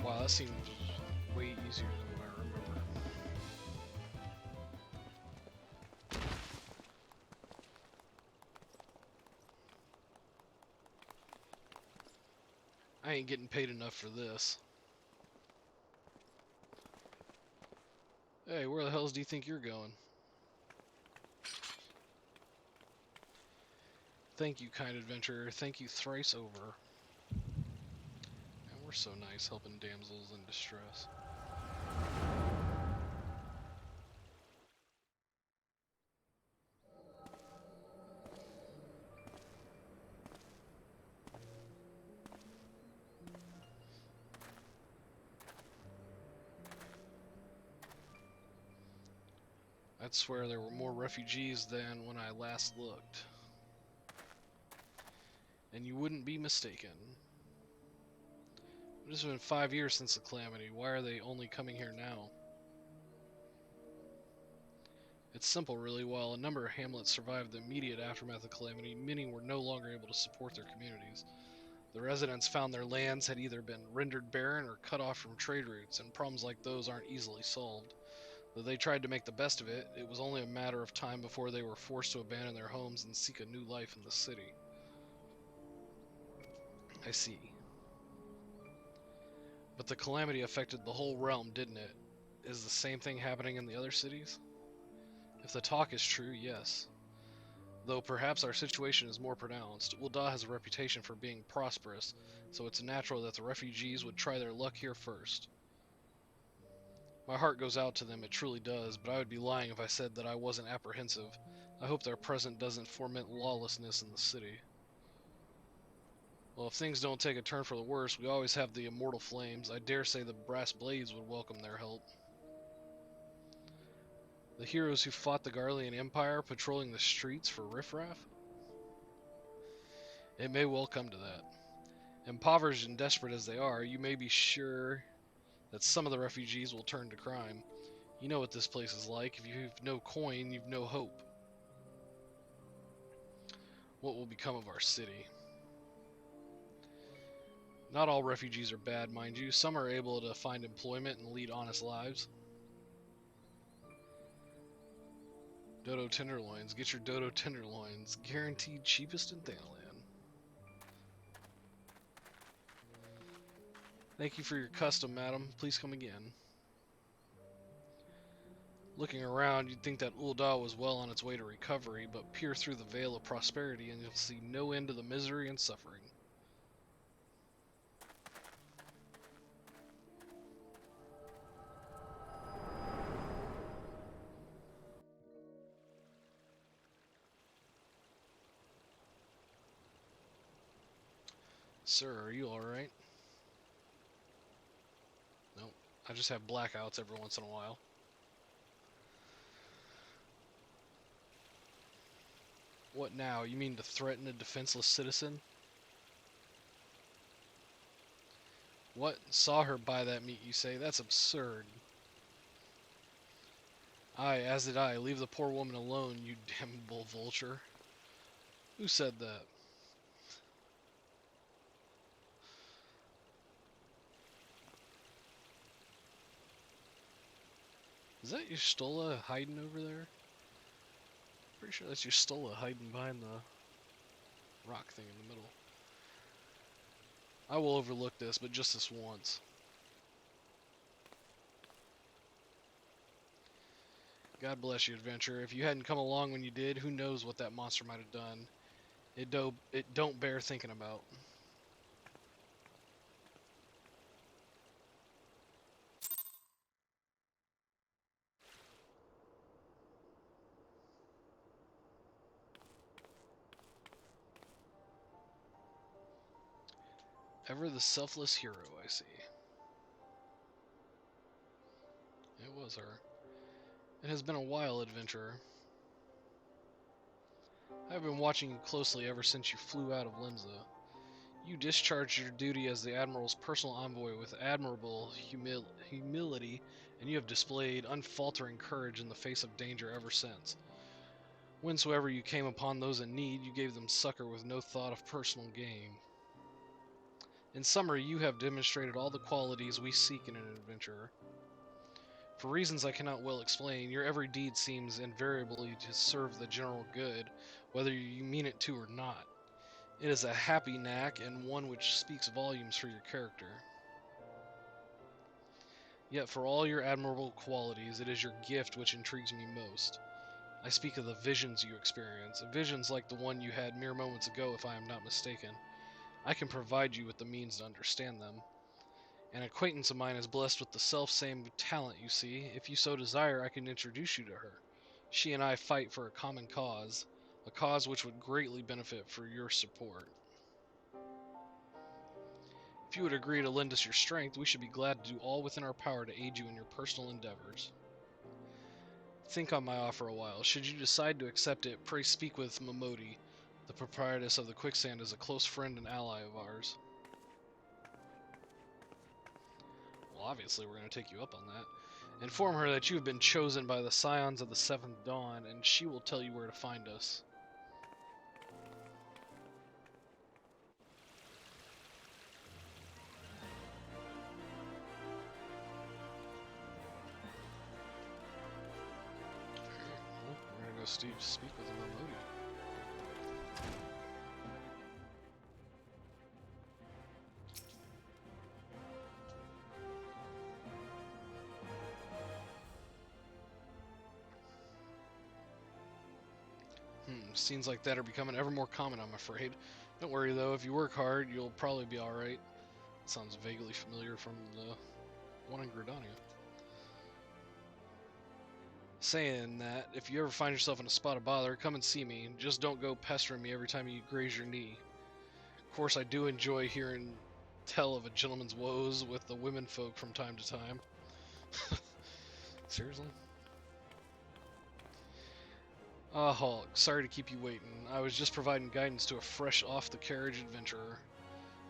Wow, that seems way easier than what I remember. I ain't getting paid enough for this. Hey, where the hells do you think you're going? Thank you, kind adventurer. Thank you thrice over. And we're so nice helping damsels in distress. I'd swear there were more refugees than when I last looked. and you wouldn't be mistaken. It has been 5 years since the calamity. Why are they only coming here now? It's simple, really. While a number of hamlets survived the immediate aftermath of the calamity, many were no longer able to support their communities. The residents found their lands had either been rendered barren or cut off from trade routes, and problems like those aren't easily solved. Though they tried to make the best of it, it was only a matter of time before they were forced to abandon their homes and seek a new life in the city. I see. But the calamity affected the whole realm, didn't it? Is the same thing happening in the other cities? If the talk is true, yes. Though perhaps our situation is more pronounced. Ul'dah has a reputation for being prosperous, so it's natural that the refugees would try their luck here first. My heart goes out to them, it truly does, but I would be lying if I said that I wasn't apprehensive. I hope their presence doesn't foment lawlessness in the city. Well, if things don't take a turn for the worse, we always have the immortal flames. I dare say the brass blades would welcome their help. The heroes who fought the Garlean Empire patrolling the streets for riffraff? It may well come to that. Impoverished and desperate as they are, you may be sure that some of the refugees will turn to crime. You know what this place is like. If you've no coin, you've no hope. What will become of our city? Not all refugees are bad, mind you. Some are able to find employment and lead honest lives. Dodo tenderloins. Get your Dodo tenderloins. Guaranteed cheapest in Thanalan. Thank you for your custom, madam. Please come again. Looking around, you'd think that Ul'dah was well on its way to recovery, but peer through the veil of prosperity and you'll see no end to the misery and suffering. Sir, are you alright? Nope. I just have blackouts every once in a while. What now? You mean to threaten a defenseless citizen? What? Saw her buy that meat, you say? That's absurd. Aye, as did I. Leave the poor woman alone, you damnable vulture. Who said that? Is that your Stola hiding over there? Pretty sure that's your Stola hiding behind the rock thing in the middle. I will overlook this, but just this once. God bless you, adventurer. If you hadn't come along when you did, who knows what that monster might have done. It don't bear thinking about. Ever the selfless hero, I see. It was her. It has been a while, adventurer. I've been watching you closely ever since you flew out of Limsa. You discharged your duty as the Admiral's personal envoy with admirable humility, and you have displayed unfaltering courage in the face of danger ever since. Whensoever you came upon those in need, you gave them succor with no thought of personal gain. In summary, you have demonstrated all the qualities we seek in an adventurer. For reasons I cannot well explain, your every deed seems invariably to serve the general good, whether you mean it to or not. It is a happy knack, and one which speaks volumes for your character. Yet for all your admirable qualities, it is your gift which intrigues me most. I speak of the visions you experience, visions like the one you had mere moments ago, if I am not mistaken. I can provide you with the means to understand them. An acquaintance of mine is blessed with the self-same talent, you see. If you so desire, I can introduce you to her. She and I fight for a common cause, a cause which would greatly benefit for your support. If you would agree to lend us your strength, we should be glad to do all within our power to aid you in your personal endeavors. Think on my offer a while. Should you decide to accept it, pray speak with Momodi. The proprietress of the quicksand is a close friend and ally of ours. Well, obviously we're going to take you up on that. Inform her that you have been chosen by the Scions of the Seventh Dawn, and she will tell you where to find us. Well, we're going to go speak with Momodi. Scenes like that are becoming ever more common, I'm afraid. Don't worry, though. If you work hard, you'll probably be alright. Sounds vaguely familiar from the one in Gridania. Saying that, if you ever find yourself in a spot of bother, come and see me. Just don't go pestering me every time you graze your knee. Of course, I do enjoy hearing tell of a gentleman's woes with the women folk from time to time. Seriously? Ah, Hulk, sorry to keep you waiting. I was just providing guidance to a fresh off-the-carriage adventurer.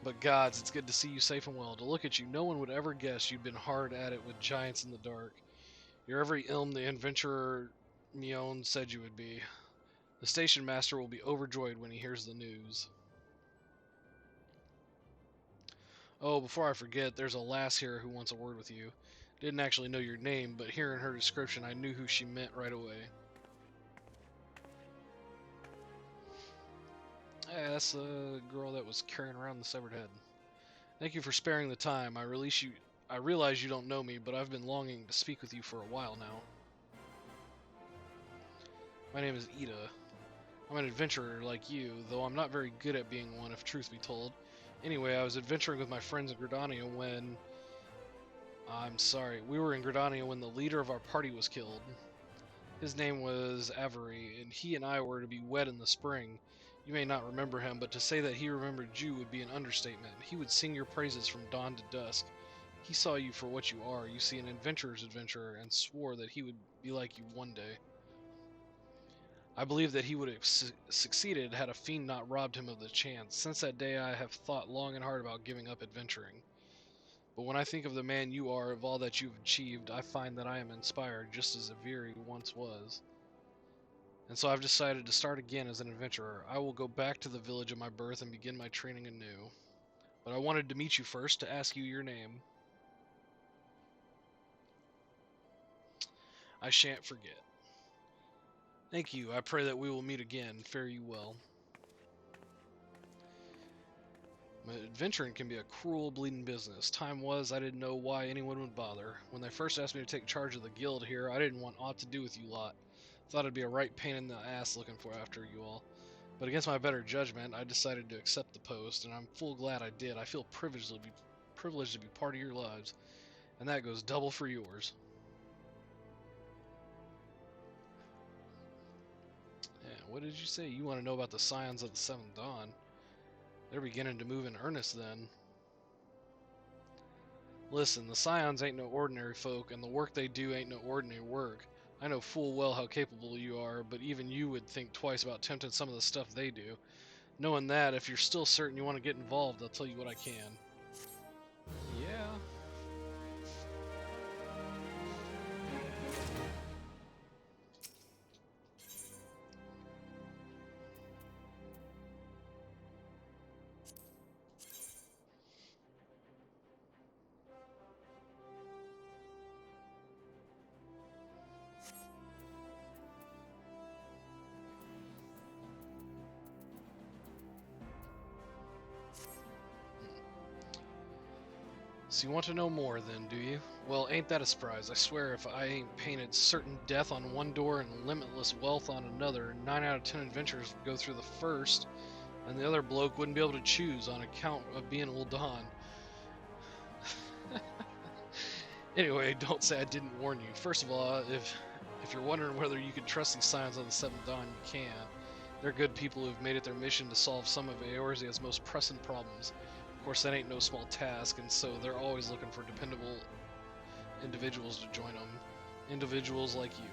But gods, it's good to see you safe and well. To look at you, no one would ever guess you'd been hard at it with giants in the dark. You're every ilm the adventurer Mion said you would be. The station master will be overjoyed when he hears the news. Oh, before I forget, there's a lass here who wants a word with you. Didn't actually know your name, but hearing her description, I knew who she meant right away. Yeah, that's the girl that was carrying around the severed head. Thank you for sparing the time. I realize you don't know me, but I've been longing to speak with you for a while now. My name is Ida. I'm an adventurer like you, though I'm not very good at being one, if truth be told. Anyway, I was adventuring with my friends in Gridania when... I'm sorry, we were in Gridania when the leader of our party was killed. His name was Avery, and he and I were to be wed in the spring. You may not remember him, but to say that he remembered you would be an understatement. He would sing your praises from dawn to dusk. He saw you for what you are, you see, an adventurer's adventurer, and swore that he would be like you one day. I believe that he would have succeeded had a fiend not robbed him of the chance. Since that day I have thought long and hard about giving up adventuring. But when I think of the man you are, of all that you've achieved, I find that I am inspired, just as Avery once was. And so I've decided to start again as an adventurer. I will go back to the village of my birth and begin my training anew. But I wanted to meet you first to ask you your name. I shan't forget. Thank you. I pray that we will meet again. Fare you well. Adventuring can be a cruel, bleeding business. Time was, I didn't know why anyone would bother. When they first asked me to take charge of the guild here, I didn't want aught to do with you lot. Thought it'd be a right pain in the ass looking for after you all. But against my better judgment, I decided to accept the post, and I'm full glad I did. I feel privileged to be part of your lives, and that goes double for yours. Yeah, what did you say? You want to know about the Scions of the Seventh Dawn? They're beginning to move in earnest then. Listen, the Scions ain't no ordinary folk, and the work they do ain't no ordinary work. I know full well how capable you are, but even you would think twice about attempting some of the stuff they do. Knowing that, if you're still certain you want to get involved, I'll tell you what I can. Yeah. So you want to know more then, do you? Well, ain't that a surprise. I swear if I ain't painted certain death on one door and limitless wealth on another, 9 out of 10 adventurers would go through the first, and the other bloke wouldn't be able to choose on account of being Ul'Dan. Anyway, don't say I didn't warn you. First of all, if you're wondering whether you can trust these Scions of the Seventh Dawn, you can. They're good people who've made it their mission to solve some of Eorzea's most pressing problems. Of course, that ain't no small task, and so they're always looking for dependable individuals to join them. Individuals like you.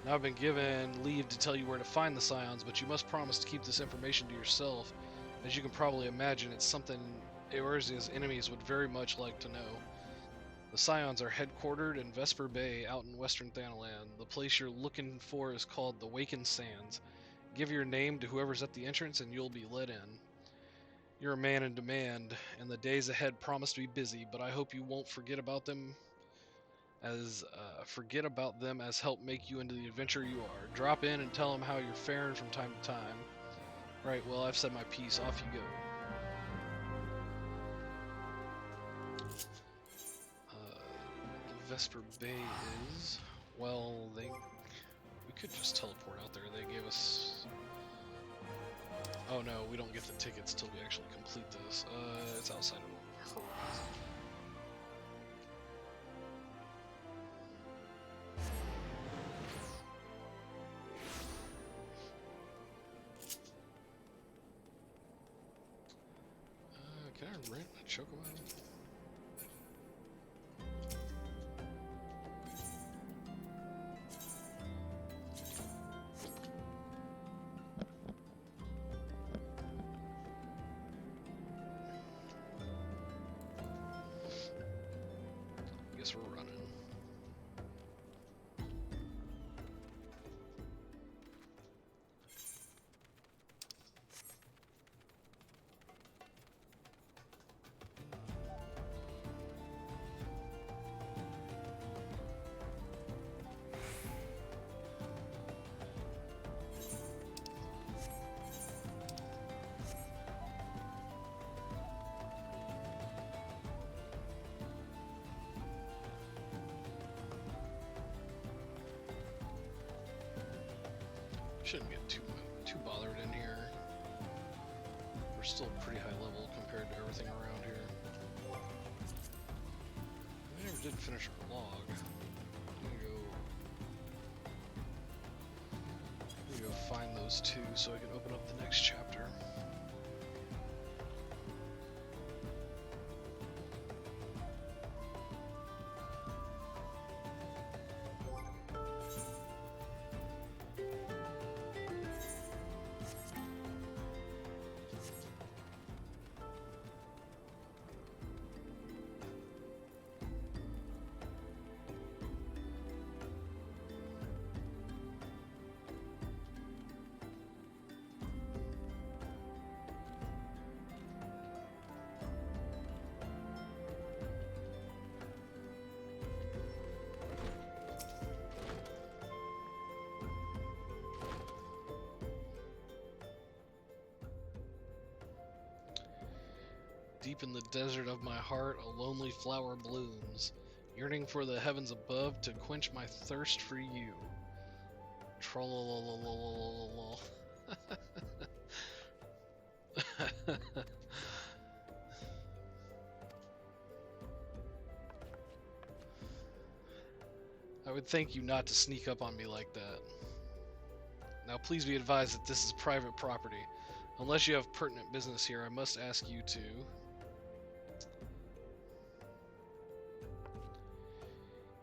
Now I've been given leave to tell you where to find the Scions, but you must promise to keep this information to yourself. As you can probably imagine, it's something Eorzea's enemies would very much like to know. The Scions are headquartered in Vesper Bay out in western Thanalan. The place you're looking for is called the Wakened Sands. Give your name to whoever's at the entrance and you'll be let in. You're a man in demand, and the days ahead promise to be busy, but I hope you won't forget about them as help make you into the adventurer you are. Drop in and tell them how you're faring from time to time. Right, well, I've said my piece. Off you go. Vesper Bay is... Well, we could just teleport out there. They gave us... Oh no, we don't get the tickets till we actually complete this. It's outside of Horizon. Can I rent a chocobo? Guess we're running. Shouldn't get too bothered in here. We're still pretty high level compared to everything around here. We never did finish our log. I'm gonna go find those two so I can open up the next chapter. Deep in the desert of my heart, a lonely flower blooms, yearning for the heavens above to quench my thirst for you. Trollolololololol. I would thank you not to sneak up on me like that. Now please be advised that this is private property. Unless you have pertinent business here, I must ask you to...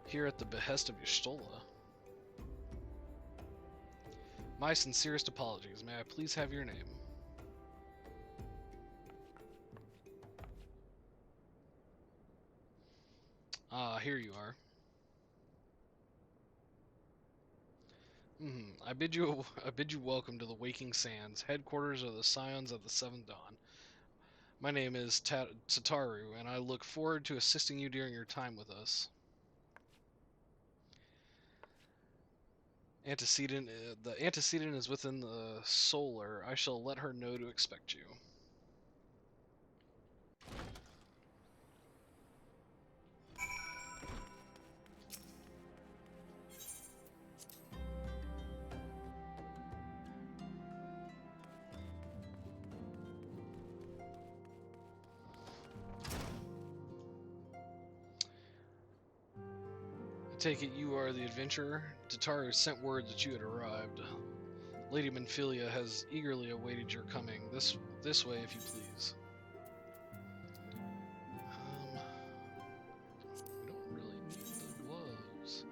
Here at the behest of Y'shtola. My sincerest apologies. May I please have your name? Ah, here you are. I bid you welcome to the Waking Sands, headquarters of the Scions of the Seventh Dawn. My name is Tataru, and I look forward to assisting you during your time with us. The antecedent is within the solar. I shall let her know to expect you. I take it you are the adventurer? Tataru sent word that you had arrived. Lady Menphilia has eagerly awaited your coming. This way, if you please. We don't really need the gloves.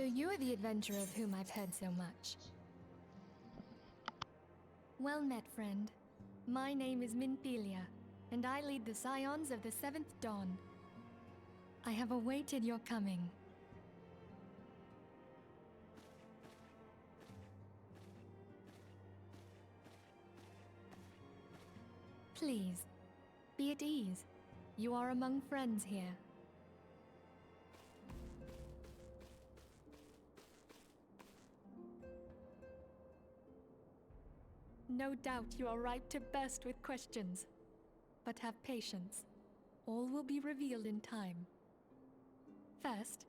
So you're the adventurer of whom I've heard so much. Well met, friend. My name is Minthelia, and I lead the Scions of the Seventh Dawn. I have awaited your coming. Please, be at ease. You are among friends here. No doubt you are ripe to burst with questions. But have patience. All will be revealed in time. First,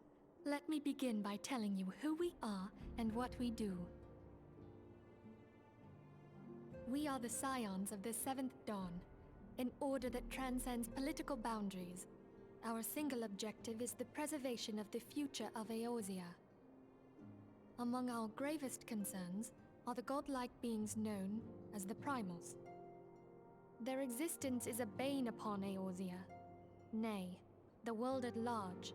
let me begin by telling you who we are and what we do. We are the Scions of the Seventh Dawn, an order that transcends political boundaries. Our single objective is the preservation of the future of Eorzea. Among our gravest concerns are the godlike beings known as the Primals. Their existence is a bane upon Eorzea, nay, the world at large,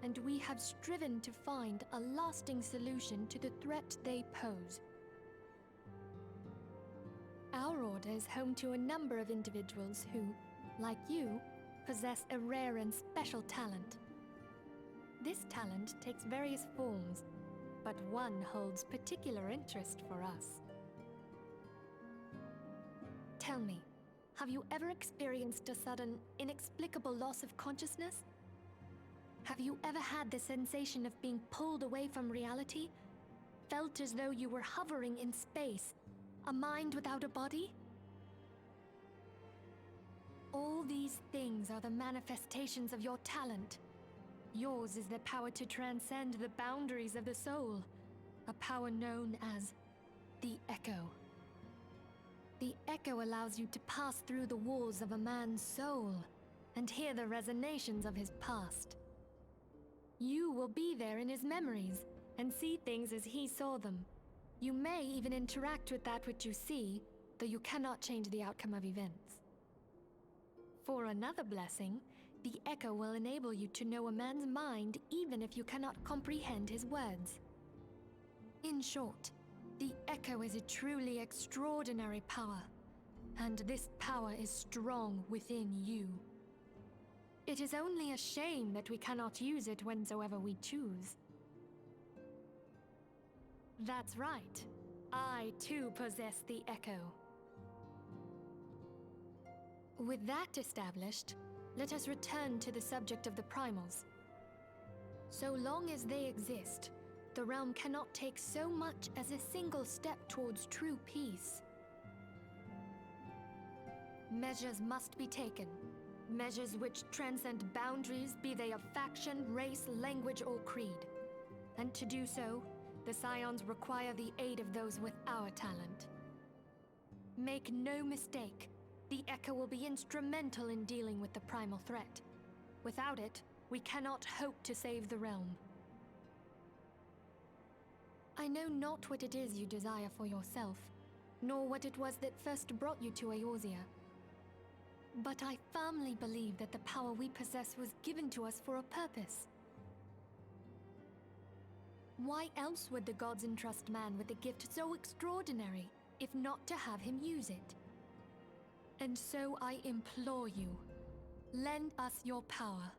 and we have striven to find a lasting solution to the threat they pose. Our order is home to a number of individuals who, like you, possess a rare and special talent. This talent takes various forms, but one holds particular interest for us. Tell me, have you ever experienced a sudden, inexplicable loss of consciousness? Have you ever had the sensation of being pulled away from reality? Felt as though you were hovering in space, a mind without a body? All these things are the manifestations of your talent. Yours is the power to transcend the boundaries of the soul, a power known as the Echo. The Echo allows you to pass through the walls of a man's soul and hear the resonations of his past. You will be there in his memories and see things as he saw them. You may even interact with that which you see, though you cannot change the outcome of events. For another blessing, the Echo will enable you to know a man's mind even if you cannot comprehend his words. In short, the Echo is a truly extraordinary power, and this power is strong within you. It is only a shame that we cannot use it whensoever we choose. That's right. I too possess the Echo. With that established, let us return to the subject of the Primals. So long as they exist, the realm cannot take so much as a single step towards true peace. Measures must be taken. Measures which transcend boundaries, be they of faction, race, language, or creed. And to do so, the Scions require the aid of those with our talent. Make no mistake, the Echo will be instrumental in dealing with the primal threat. Without it, we cannot hope to save the realm. I know not what it is you desire for yourself, nor what it was that first brought you to Eorzea. But I firmly believe that the power we possess was given to us for a purpose. Why else would the gods entrust man with a gift so extraordinary, if not to have him use it? And so I implore you, lend us your power.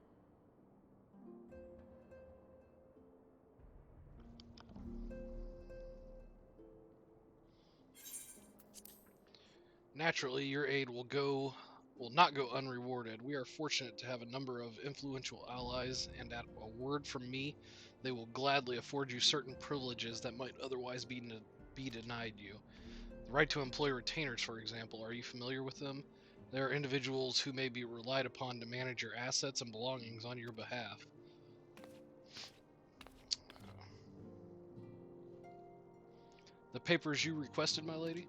Naturally, your aid will not go unrewarded. We are fortunate to have a number of influential allies, and at a word from me, they will gladly afford you certain privileges that might otherwise be denied you. The right to employ retainers, for example, are you familiar with them? They are individuals who may be relied upon to manage your assets and belongings on your behalf. The papers you requested, my lady?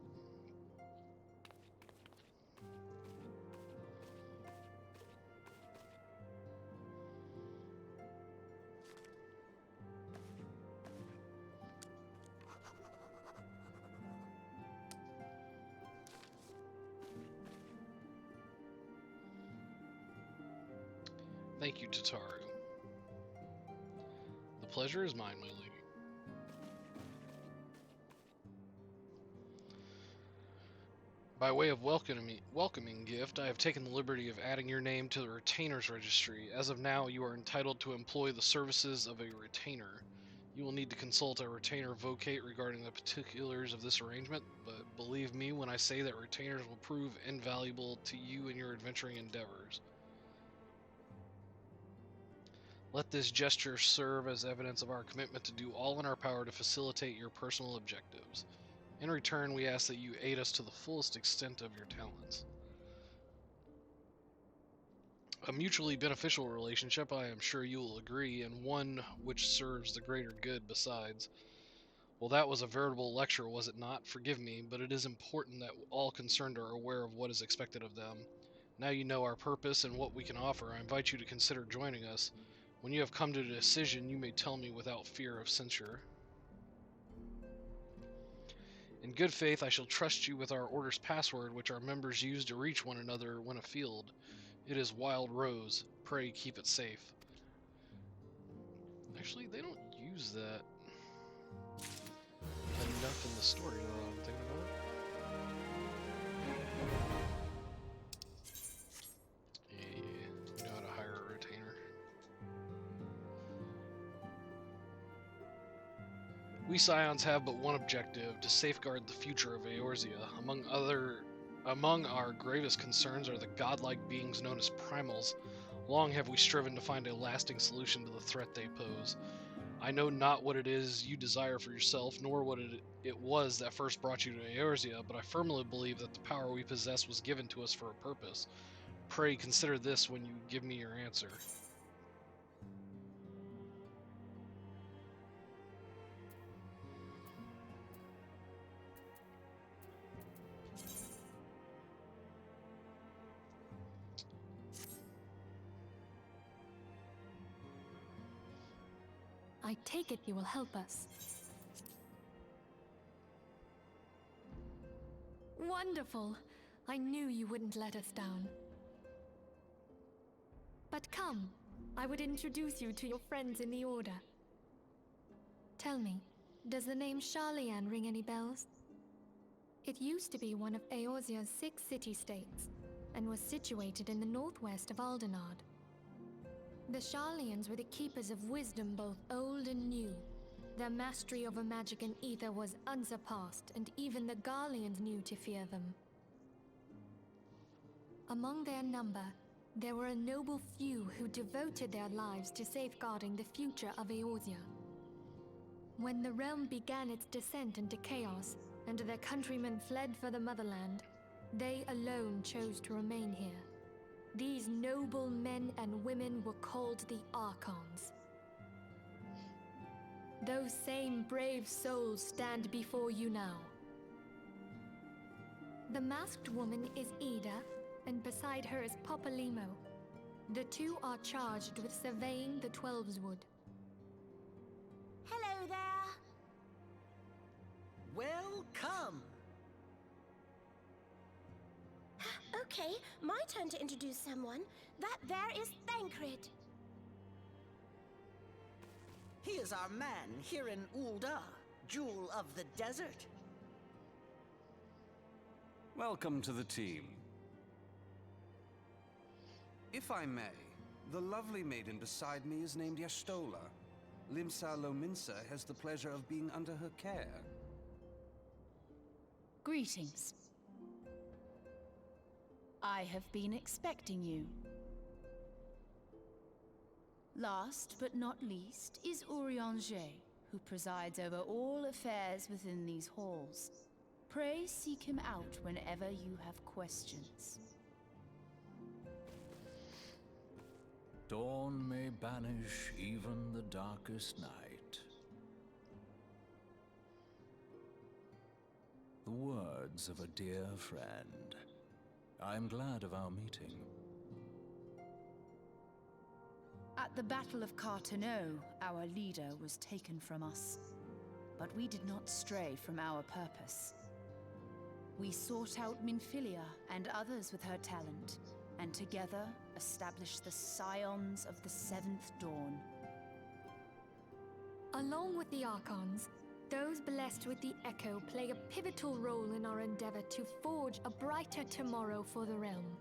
Thank you, Tataru. The pleasure is mine, my lady. By way of welcoming gift, I have taken the liberty of adding your name to the retainers registry. As of now, you are entitled to employ the services of a retainer. You will need to consult a retainer vocate regarding the particulars of this arrangement, but believe me when I say that retainers will prove invaluable to you in your adventuring endeavors. Let this gesture serve as evidence of our commitment to do all in our power to facilitate your personal objectives. In return, we ask that you aid us to the fullest extent of your talents. A mutually beneficial relationship, I am sure you will agree, and one which serves the greater good besides. Well, that was a veritable lecture, was it not? Forgive me, but it is important that all concerned are aware of what is expected of them. Now you know our purpose and what we can offer. I invite you to consider joining us. When you have come to a decision, you may tell me without fear of censure. In good faith, I shall trust you with our order's password, which our members use to reach one another when afield. It is Wild Rose. Pray keep it safe. Actually, they don't use that enough in the story, now that I'm thinking about it. Yeah, you know how to hire a retainer. We Scions have but one objective, to safeguard the future of Eorzea. Among our gravest concerns are the godlike beings known as primals. Long have we striven to find a lasting solution to the threat they pose. I know not what it is you desire for yourself, nor what it was that first brought you to Eorzea, but I firmly believe that the power we possess was given to us for a purpose. Pray consider this when you give me your answer. I take it you will help us. Wonderful! I knew you wouldn't let us down. But come, I would introduce you to your friends in the Order. Tell me, does the name Sharlayan ring any bells? It used to be one of Eorzea's 6 city-states, and was situated in the northwest of Aldenard. The Sharlayans were the keepers of wisdom both old and new. Their mastery over magic and ether was unsurpassed, and even the Garleans knew to fear them. Among their number, there were a noble few who devoted their lives to safeguarding the future of Eorzea. When the realm began its descent into chaos, and their countrymen fled for the motherland, they alone chose to remain here. These noble men and women were called the Archons. Those same brave souls stand before you now. The masked woman is Ida, and beside her is Popalimo. The two are charged with surveying the Twelveswood. Hello there. Welcome. Okay, my turn to introduce someone. That there is Thancred. He is our man here in Ul'dah, Jewel of the Desert. Welcome to the team. If I may, the lovely maiden beside me is named Y'shtola. Limsa Lominsa has the pleasure of being under her care. Greetings. I have been expecting you. Last but not least is Urianger, who presides over all affairs within these halls. Pray seek him out whenever you have questions. Dawn may banish even the darkest night. The words of a dear friend. I am glad of our meeting. At the Battle of Carteneau, our leader was taken from us. But we did not stray from our purpose. We sought out Minfilia and others with her talent, and together established the Scions of the Seventh Dawn. Along with the Archons, Those blessed with the Echo play a pivotal role in our endeavor to forge a brighter tomorrow for the realm.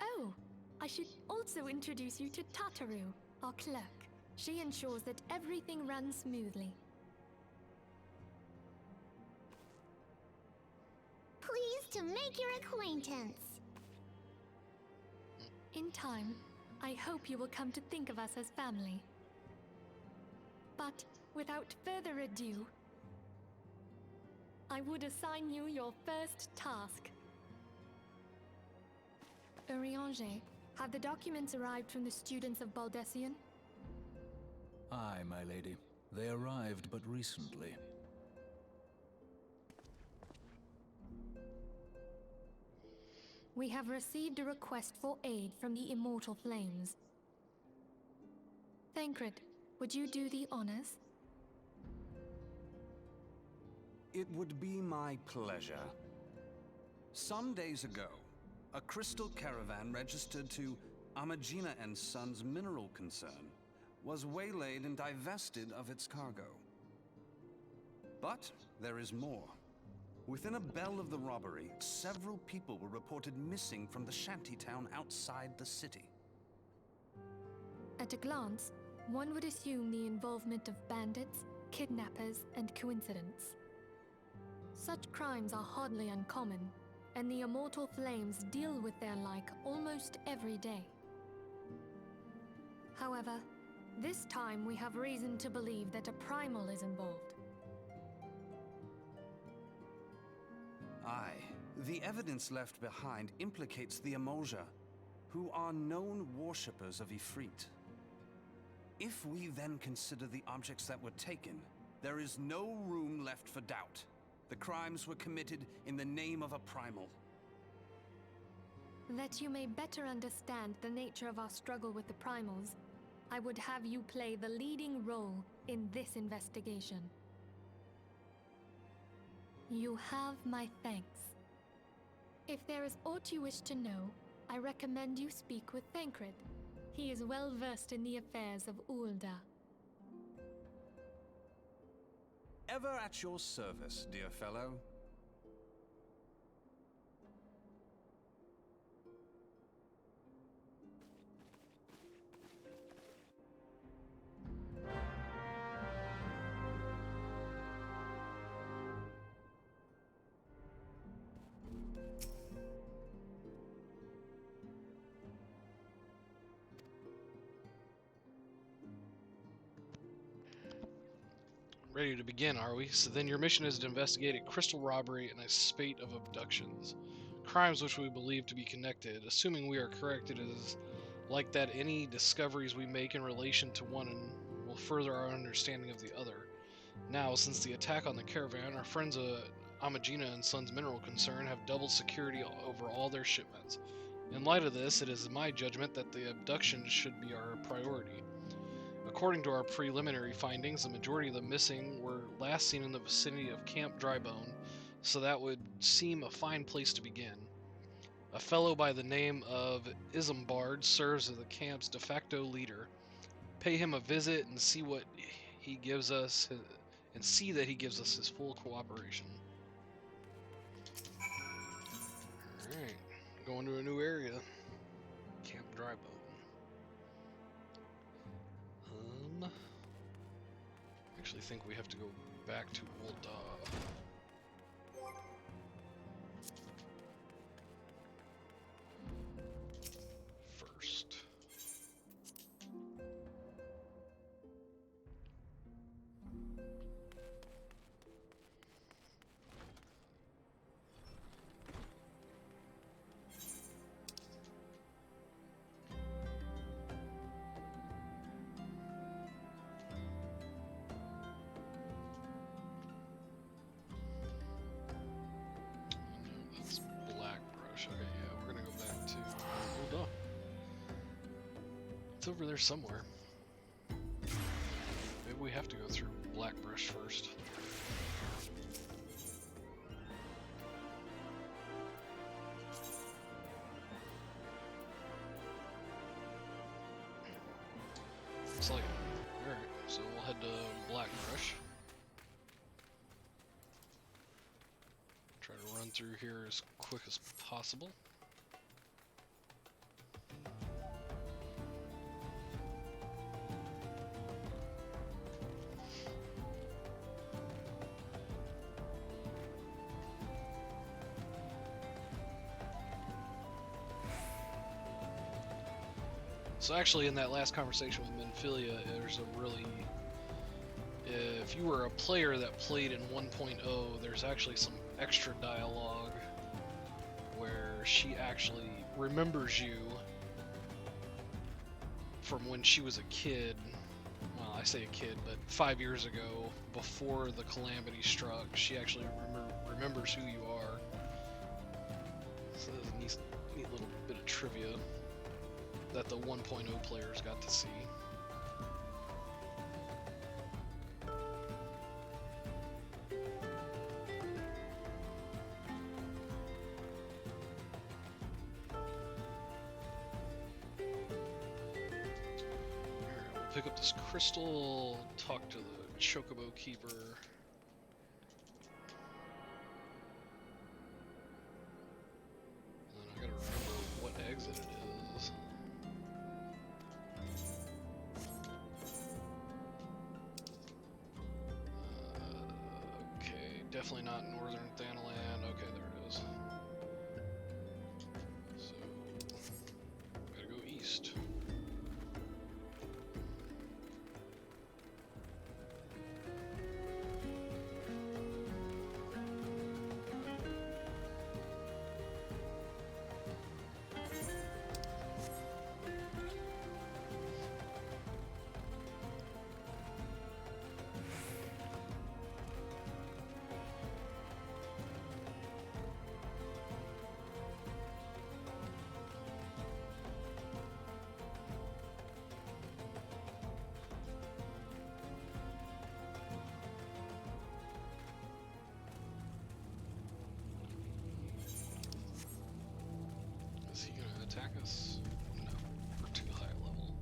Oh, I should also introduce you to Tataru, our clerk. She ensures that everything runs smoothly. Pleased to make your acquaintance. In time, I hope you will come to think of us as family. But without further ado, I would assign you your first task. Urianger, have the documents arrived from the students of Baldessian? Aye, my lady. They arrived but recently. We have received a request for aid from the Immortal Flames. Thancred, would you do the honors? It would be my pleasure. Some days ago, a crystal caravan registered to Amagina and Sons mineral concern was waylaid and divested of its cargo. But there is more. Within a bell of the robbery, several people were reported missing from the shantytown outside the city. At a glance, one would assume the involvement of bandits, kidnappers, and coincidence. Such crimes are hardly uncommon, and the Immortal Flames deal with their like almost every day. However, this time we have reason to believe that a primal is involved. Aye, the evidence left behind implicates the Emoja, who are known worshippers of Ifrit. If we then consider the objects that were taken, there is no room left for doubt. The crimes were committed in the name of a primal. That you may better understand the nature of our struggle with the primals, I would have you play the leading role in this investigation. You have my thanks. If there is aught you wish to know, I recommend you speak with Thancred. He is well versed in the affairs of Ulda. Ever at your service, dear fellow. Ready to begin, are we? So then your mission is to investigate a crystal robbery and a spate of abductions. Crimes which we believe to be connected. Assuming we are correct, it is like that any discoveries we make in relation to one will further our understanding of the other. Now, since the attack on the caravan, our friends at Amagina and Sons Mineral Concern have doubled security over all their shipments. In light of this, it is my judgment that the abduction should be our priority. According to our preliminary findings, the majority of the missing were last seen in the vicinity of Camp Drybone, so that would seem a fine place to begin. A fellow by the name of Isambard serves as the camp's de facto leader. Pay him a visit and see what he gives us, and see that he gives us his full cooperation. Alright, going to a new area. Camp Drybone. I actually think we have to go back to Ulda. First. Okay, yeah, we're gonna go back to Ulda. It's over there somewhere. Maybe we have to go through Blackbrush first. Looks like it. Alright, so we'll head Blackbrush. Try to run through here as quick as possible. So actually, in that last conversation with Minfilia, there's a really... If you were a player that played in 1.0, there's actually some extra dialogue where she actually remembers you from when she was a kid. Well, I say a kid, but 5 years ago, before the calamity struck, she actually remembers who you are. So there's a neat little bit of trivia that the 1.0 players got to see. Pick up this crystal, talk to the Chocobo Keeper. And then I gotta remember what exit it is. Okay, definitely not Northern Thanalan. Okay, there it is. So, gotta go east. Is he gonna attack us? No, we're too high level.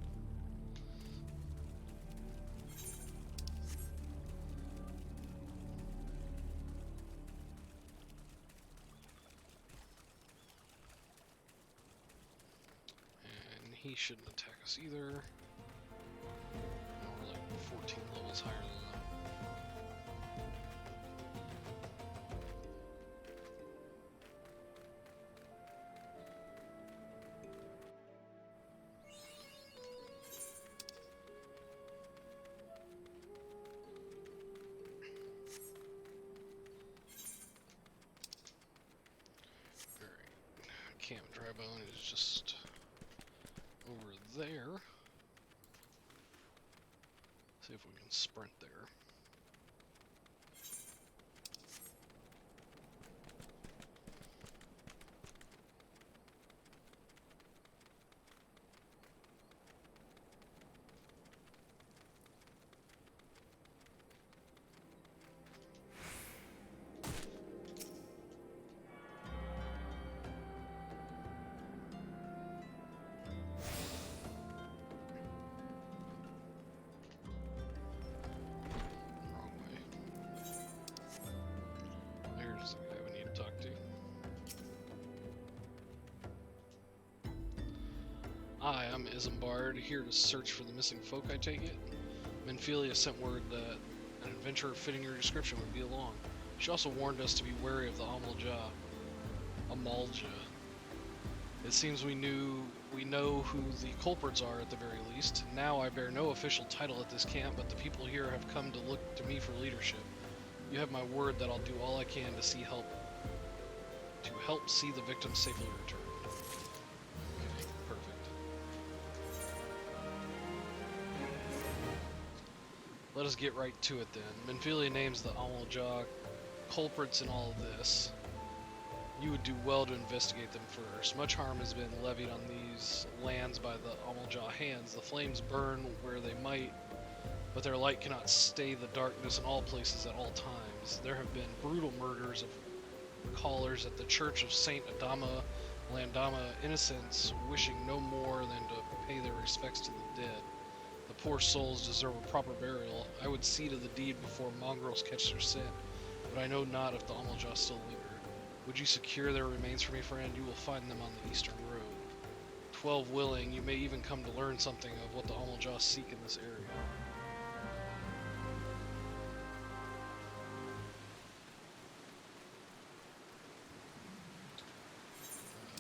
And he shouldn't attack us either. No, we're like 14 levels higher than them. Camp Drybone is just over there. See if we can sprint there. Wrong way. There's the guy we need to talk to. Hi, I'm Isambard, here to search for the missing folk, I take it. Minfilia sent word that an adventurer fitting your description would be along. She also warned us to be wary of the Amalja. It seems we know who the culprits are at the very least. Now I bear no official title at this camp, but the people here have come to look to me for leadership. You have my word that I'll do all I can to help see the victims safely returned. Okay, perfect. Let us get right to it then. Minfilia names the Amalja culprits in all of this. You would do well to investigate them first. Much harm has been levied on these lands by the Amalja hands. The flames burn where they might, but their light cannot stay the darkness in all places at all times. There have been brutal murders of callers at the Church of Saint Adama Landama, innocents wishing no more than to pay their respects to the dead. The poor souls deserve a proper burial. I would see to the deed before mongrels catch their scent, but I know not if the Almaja still linger. Would you secure their remains for me, friend? You will find them on the eastern road. 12 willing, you may even come to learn something of what the Almaja seek in this area.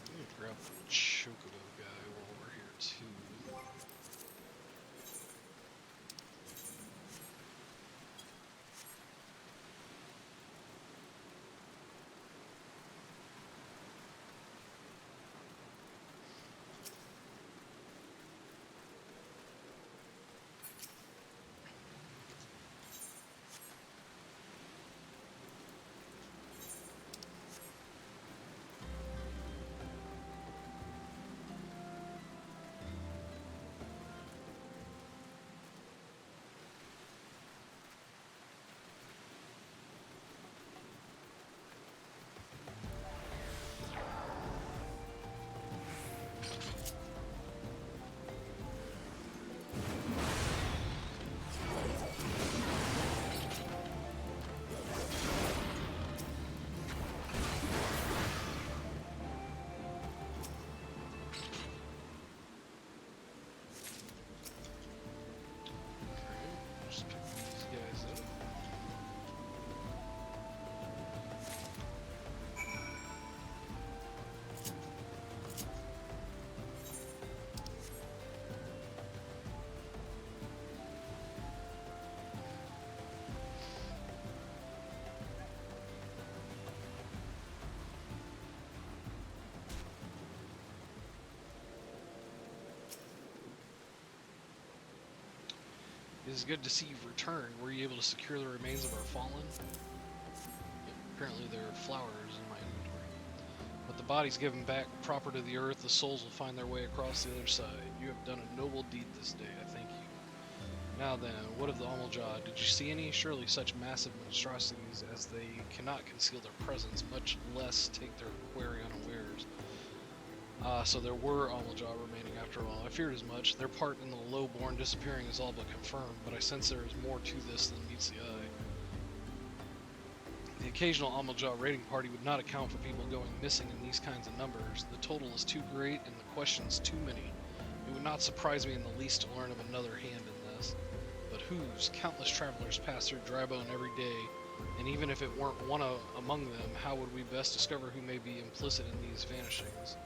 I'm gonna grab the Chocobo guy while we're here too. Just pick these guys up. It is good to see you've returned. Were you able to secure the remains of our fallen? Apparently there are flowers in my inventory. With the bodies given back proper to the earth, the souls will find their way across the other side. You have done a noble deed this day, I thank you. Now then, what of the Almaja? Did you see any? Surely such massive monstrosities as they cannot conceal their presence, much less take their quarry unawares. So there were Almaja remaining after all. I feared as much. Their part in the low-born disappearing is all but confirmed, but I sense there is more to this than meets the eye. The occasional Almaja raiding party would not account for people going missing in these kinds of numbers. The total is too great and the questions too many. It would not surprise me in the least to learn of another hand in this. But whose? Countless travelers pass through Drybone every day, and even if it weren't one among them, how would we best discover who may be implicit in these vanishings?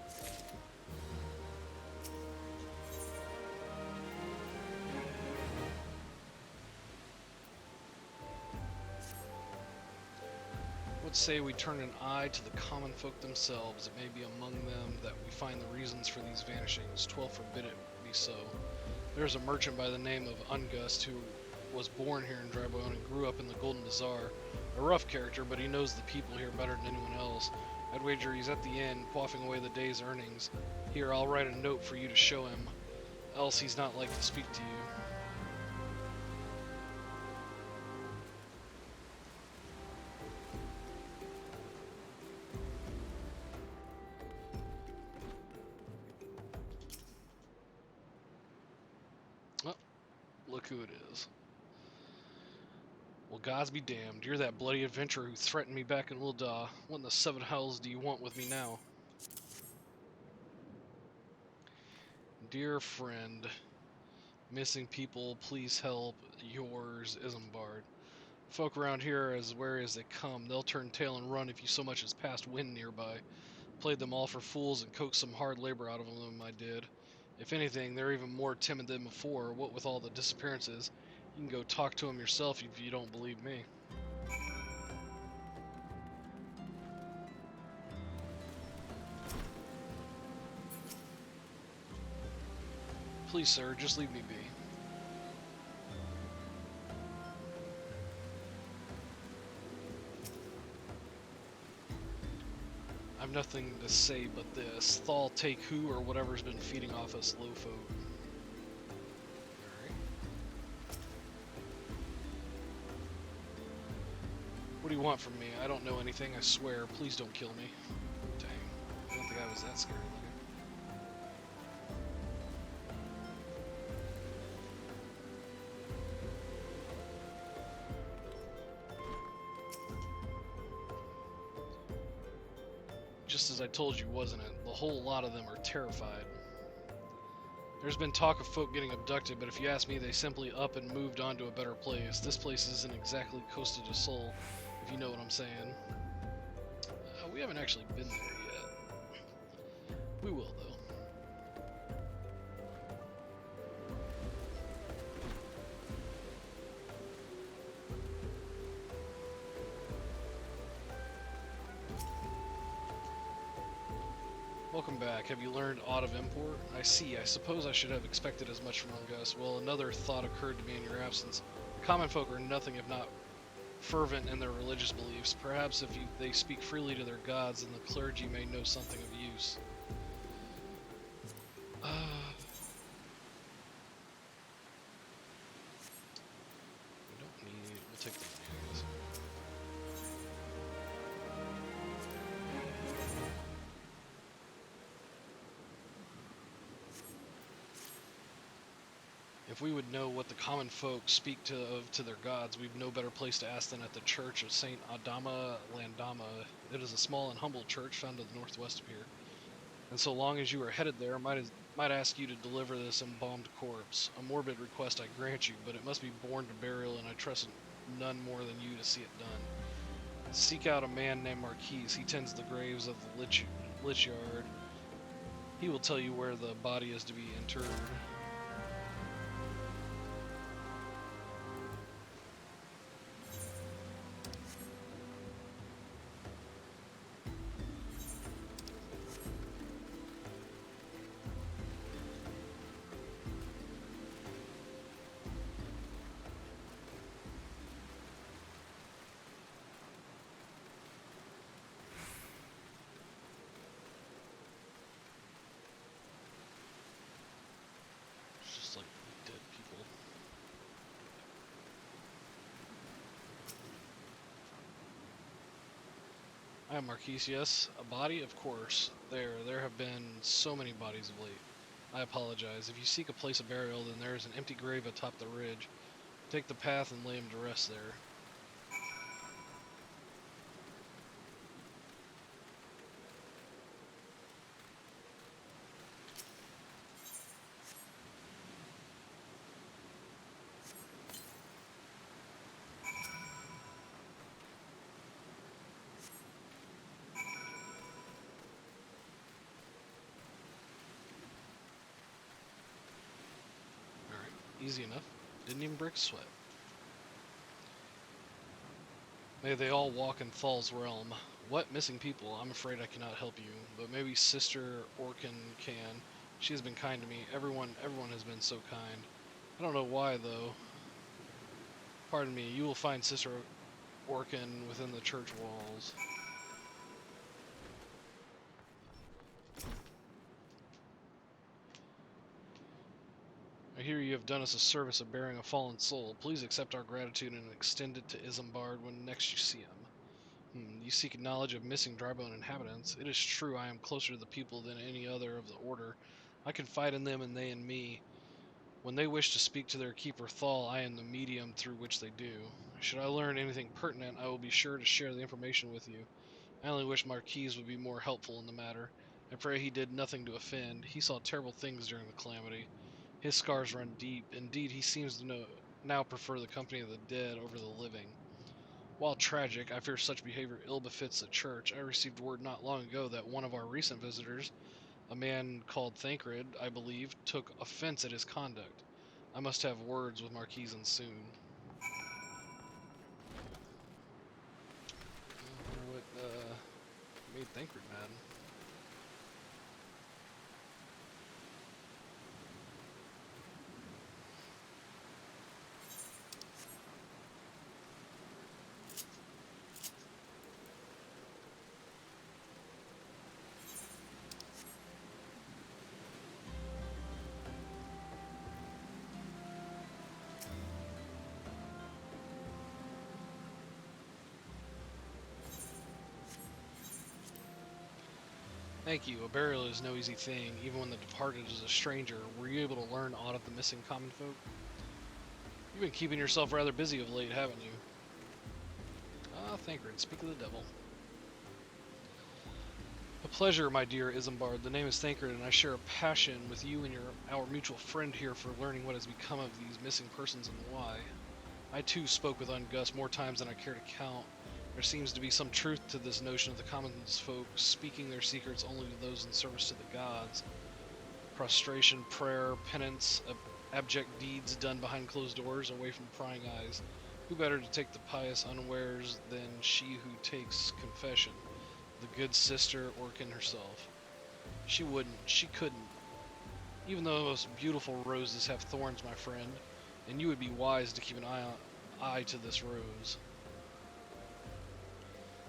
Let's say we turn an eye to the common folk themselves. It may be among them that we find the reasons for these vanishings. 12 forbid it be so. There's a merchant by the name of Ungust who was born here in Drybone and grew up in the Golden Bazaar. A rough character, but he knows the people here better than anyone else. I'd wager he's at the inn, quaffing away the day's earnings. Here, I'll write a note for you to show him, else he's not like to speak to you. Oh, look who it is. Well, gods be damned. You're that bloody adventurer who threatened me back in Ul'dah. What in the seven hells do you want with me now? Dear friend, missing people, please help. Yours, Isambard. Folk around here are as wary as they come. They'll turn tail and run if you so much as passed wind nearby. Played them all for fools and coaxed some hard labor out of them, I did. If anything, they're even more timid than before. What with all the disappearances, you can go talk to them yourself if you don't believe me. Please, sir, just leave me be. I've nothing to say but this. Thal take who or whatever's been feeding off us low folk. Alright. What do you want from me? I don't know anything, I swear. Please don't kill me. Dang. I don't think I was that scary looking. just as I told you, wasn't it? The whole lot of them are terrified. There's been talk of folk getting abducted, but if you ask me, they simply up and moved on to a better place. This place isn't exactly Costa del Sol, if you know what I'm saying. We haven't actually been there yet. We will, though. Welcome back. Have you learned aught of import? I see. I suppose I should have expected as much from Ungus. Well, another thought occurred to me in your absence. The common folk are nothing if not fervent in their religious beliefs. Perhaps if they speak freely to their gods, then the clergy may know something of use. We don't need... We'll take the money, I guess. If we would know what the common folk speak to their gods, we've no better place to ask than at the church of Saint Adama Landama. It is a small and humble church found to the northwest of here. And so long as you are headed there, might ask you to deliver this embalmed corpse. A morbid request I grant you, but it must be borne to burial, and I trust none more than you to see it done. Seek out a man named Marquise. He tends the graves of the lich yard. He will tell you where the body is to be interred. Just like dead people. I am Marquise, yes. A body? Of course. There have been so many bodies of late. I apologize. If you seek a place of burial, then there is an empty grave atop the ridge. Take the path and lay him to rest there. Easy enough. Didn't even break a sweat. May they all walk in Thal's realm. What? Missing people? I'm afraid I cannot help you, but maybe Sister Orkin can. She has been kind to me. Everyone has been so kind. I don't know why, though. Pardon me. You will find Sister Orkin within the church walls. I hear you have done us a service of bearing a fallen soul. Please accept our gratitude and extend it to Isambard when next you see him. You seek knowledge of missing drybone inhabitants. It is true I am closer to the people than any other of the order. I confide in them and they in me. When they wish to speak to their keeper Thal, I am the medium through which they do. Should I learn anything pertinent, I will be sure to share the information with you. I only wish Marquise would be more helpful in the matter. I pray he did nothing to offend. He saw terrible things during the calamity. His scars run deep. Indeed, he seems to now prefer the company of the dead over the living. While tragic, I fear such behavior ill befits the church. I received word not long ago that one of our recent visitors, a man called Thancred, I believe, took offense at his conduct. I must have words with Marquise soon. I wonder what made Thancred mad. Thank you. A burial is no easy thing, even when the departed is a stranger. Were you able to learn aught of the missing common folk? You've been keeping yourself rather busy of late, haven't you? Ah, Thancred, speak of the devil. A pleasure, my dear Isambard. The name is Thancred, and I share a passion with you and our mutual friend here for learning what has become of these missing persons and why. I too spoke with Ungus more times than I care to count. There seems to be some truth to this notion of the common folk speaking their secrets only to those in service to the gods. Prostration, prayer, penance, abject deeds done behind closed doors, away from prying eyes. Who better to take the pious unawares than she who takes confession? The good sister Orkin herself. She wouldn't, she couldn't. Even though the most beautiful roses have thorns, my friend, and you would be wise to keep an eye to this rose.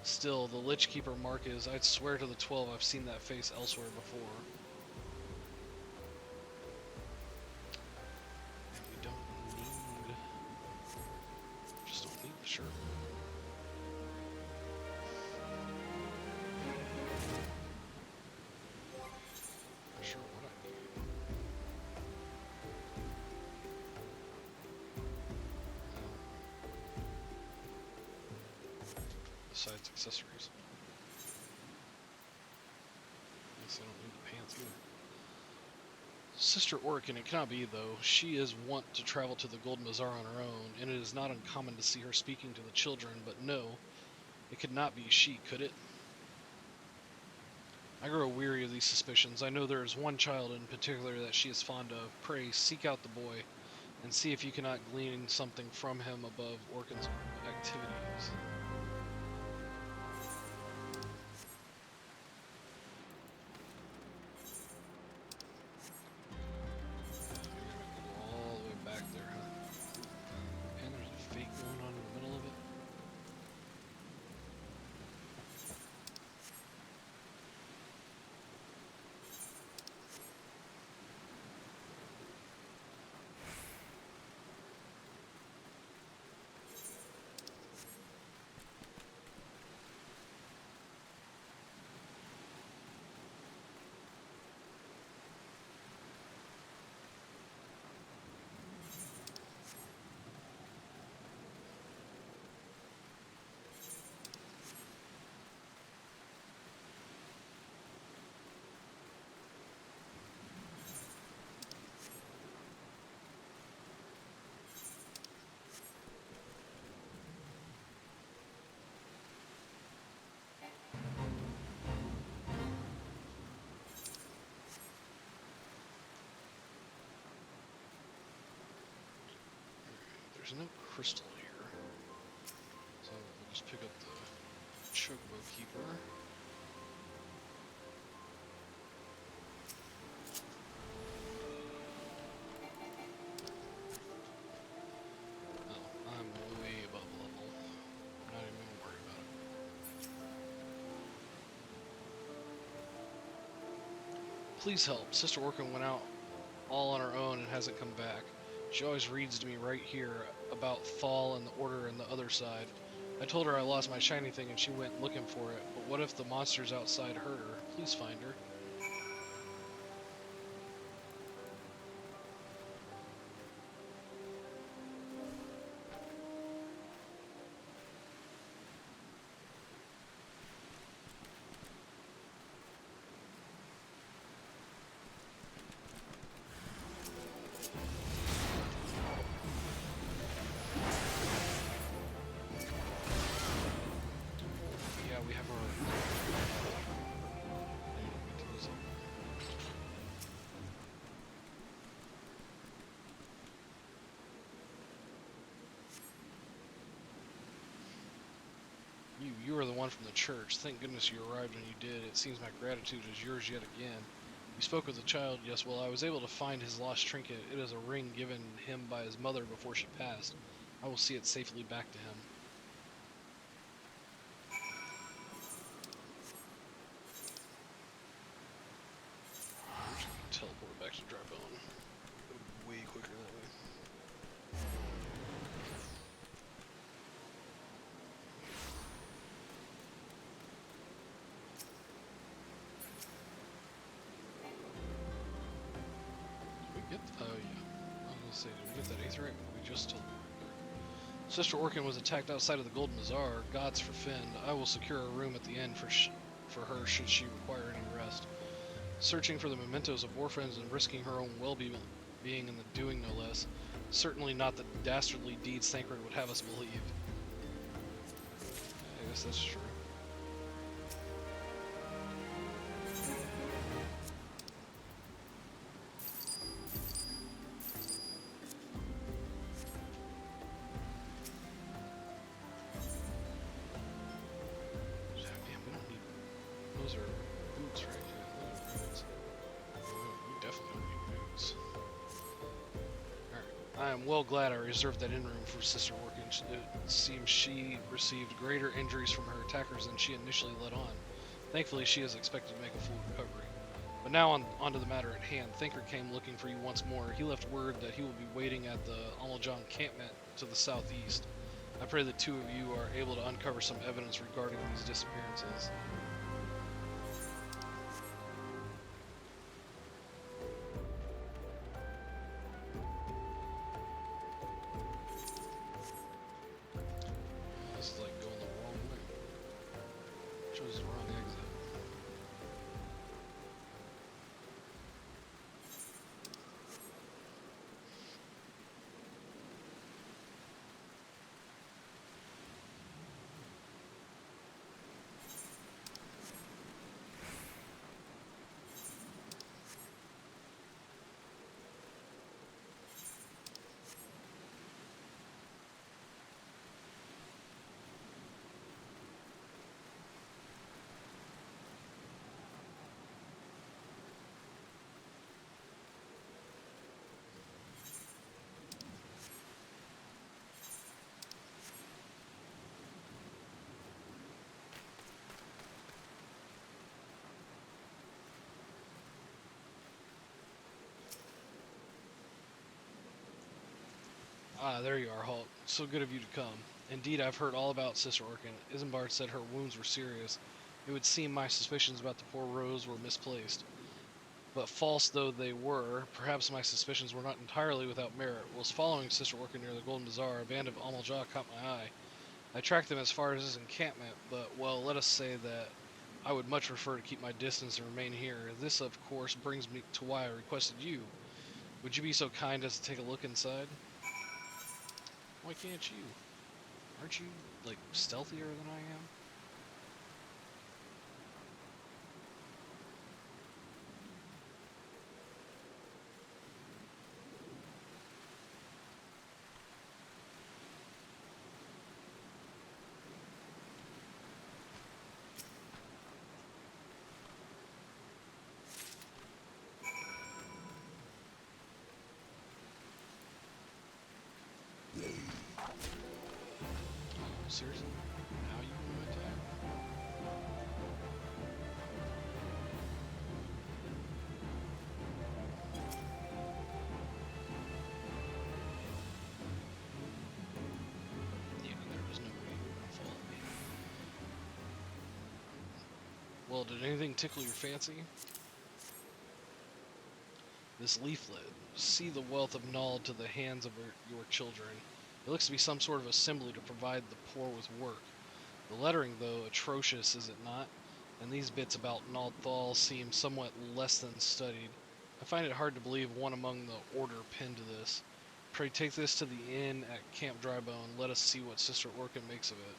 Still, the Lich Keeper mark is, I'd swear to the 12 I've seen that face elsewhere before. And we don't need... just don't need the shirt. Not sure what I need. Besides accessories. Guess I don't need the pants either. Sister Orkin, it cannot be though. She is wont to travel to the Golden Bazaar on her own, and it is not uncommon to see her speaking to the children, but no, it could not be she, could it? I grow weary of these suspicions. I know there is one child in particular that she is fond of. Pray, seek out the boy, and see if you cannot glean something from him above Orkin's activities. All the way back there, huh? And there's a fake going on in the middle of it. There's no crystal here, so we'll just pick up the Chocobo Keeper. Oh, I'm way above level. I'm not even gonna worry about it. Please help. Sister Orkin went out all on her own and hasn't come back. She always reads to me right here about Thal and the Order and the other side. I told her I lost my shiny thing and she went looking for it, but what if the monsters outside hurt her? Please find her. We have our... You are the one from the church. Thank goodness you arrived when you did. It seems my gratitude is yours yet again. You spoke with the child, yes, well, I was able to find his lost trinket. It is a ring given him by his mother before she passed. I will see it safely back to him. Teleport back to Drybone. Way quicker that way. Did we get? Oh yeah. I was gonna say, did we get that aetherite? We just teleported there. Sister Orkin was attacked outside of the Golden Bazaar. Gods forfend. I will secure a room at the end for her should she require any rest. Searching for the mementos of orphans and risking her own well-being in the doing no less. Certainly not the dastardly deeds Thancred would have us believe. I guess that's true. Man, we don't need... Those are boots, right? Yeah, those are boots. We definitely don't need boots. Alright. I am well glad I reserved that inn room for Sister Orkin. It seems she received greater injuries from her attackers than she initially let on. Thankfully, she is expected to make a full recovery. But now on to the matter at hand. Thancred came looking for you once more. He left word that he will be waiting at the Almajan encampment to the southeast. I pray the two of you are able to uncover some evidence regarding these disappearances. This is like going the wrong way. Chose the wrong exit. Ah, there you are, Halt. So good of you to come. Indeed, I've heard all about Sister Orkin. Isambard said her wounds were serious. It would seem my suspicions about the poor Rose were misplaced. But false though they were, perhaps my suspicions were not entirely without merit. Whilst following Sister Orkin near the Golden Bazaar, a band of Amalja caught my eye. I tracked them as far as his encampment, but, well, let us say that I would much prefer to keep my distance and remain here. This, of course, brings me to why I requested you. Would you be so kind as to take a look inside? Why can't you? Aren't you, like, stealthier than I am? Seriously? Now you want to attack? Yeah, there was no way you were going to follow me. Well, did anything tickle your fancy? This leaflet. See the wealth of knowledge to the hands of your children. It looks to be some sort of assembly to provide the poor with work. The lettering, though, atrocious, is it not? And these bits about Naldthal seem somewhat less than studied. I find it hard to believe one among the order pinned to this. Pray take this to the inn at Camp Drybone. Let us see what Sister Orkin makes of it.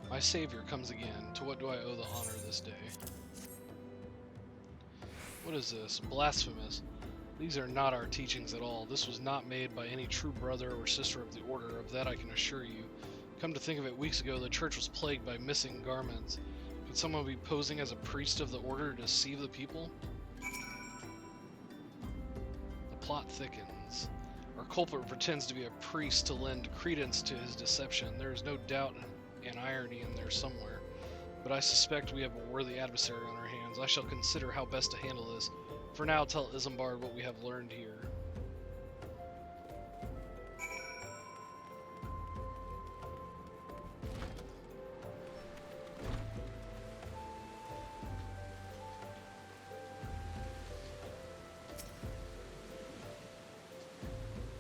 My savior comes again. To what do I owe the honor this day? What is this? Blasphemous. These are not our teachings at all. This was not made by any true brother or sister of the order, of that I can assure you. Come to think of it, weeks ago the church was plagued by missing garments. Could someone be posing as a priest of the order to deceive the people? The plot thickens. Our culprit pretends to be a priest to lend credence to his deception. There is no doubt and irony in there somewhere. but I suspect we have a worthy adversary on our hands. I shall consider how best to handle this. For now, tell Isambard what we have learned here.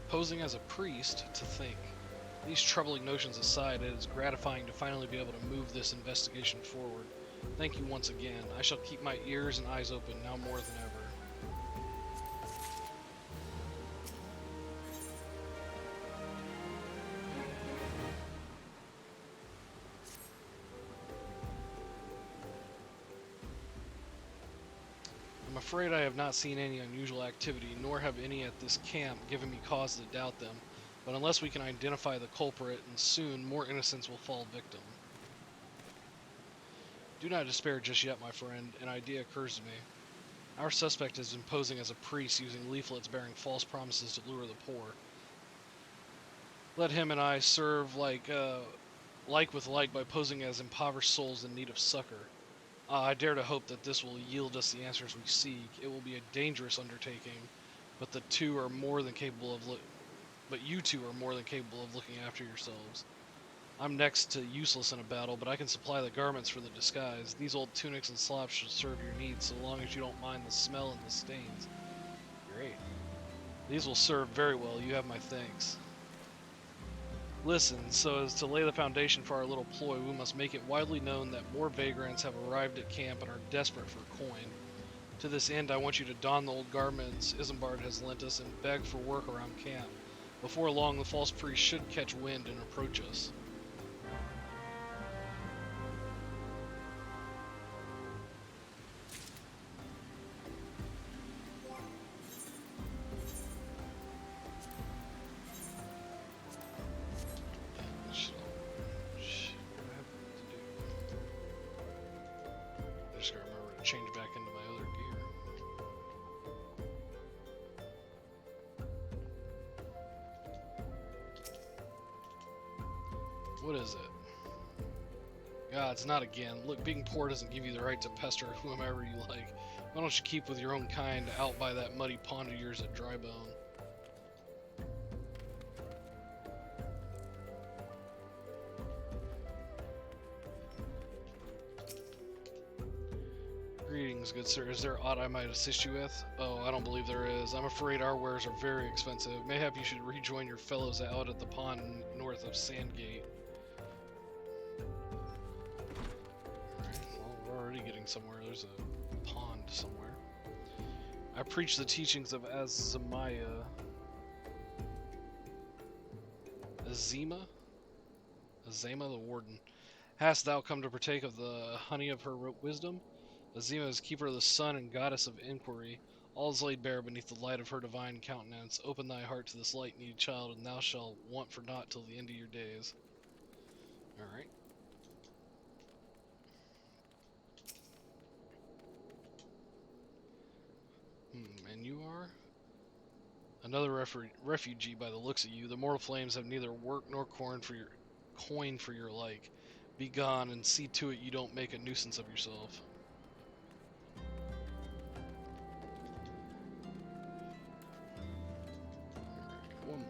Posing as a priest, to think. These troubling notions aside, it is gratifying to finally be able to move this investigation forward. Thank you once again. I shall keep my ears and eyes open now more than ever. I'm afraid I have not seen any unusual activity, nor have any at this camp given me cause to doubt them. But unless we can identify the culprit, and soon more innocents will fall victim. Do not despair just yet, my friend. An idea occurs to me. Our suspect has been posing as a priest using leaflets bearing false promises to lure the poor. Let him and I serve like with like by posing as impoverished souls in need of succor. I dare to hope that this will yield us the answers we seek. It will be a dangerous undertaking, but you two are more than capable of looking after yourselves. I'm next to useless in a battle, but I can supply the garments for the disguise. These old tunics and slops should serve your needs so long as you don't mind the smell and the stains. Great. These will serve very well. You have my thanks. Listen, so as to lay the foundation for our little ploy, we must make it widely known that more vagrants have arrived at camp and are desperate for coin. To this end, I want you to don the old garments Isambard has lent us and beg for work around camp. Before long, the false priest should catch wind and approach us. Change back into my other gear. What is it? God, it's not again. Look, being poor doesn't give you the right to pester whomever you like. Why don't you keep with your own kind out by that muddy pond of yours at Drybone? Greetings, good sir. Is there aught I might assist you with? Oh, I don't believe there is. I'm afraid our wares are very expensive. Mayhap you should rejoin your fellows out at the pond north of Sandgate. Alright, well, we're already getting somewhere. There's a pond somewhere. I preach the teachings of Azima, the warden. Hast thou come to partake of the honey of her wisdom? Azima is keeper of the sun and goddess of inquiry. All is laid bare beneath the light of her divine countenance. Open thy heart to this light-needed child, and thou shalt want for naught till the end of your days. Alright. And you are? Another refugee by the looks of you. The mortal flames have neither work nor coin for your like. Be gone, and see to it you don't make a nuisance of yourself. One more.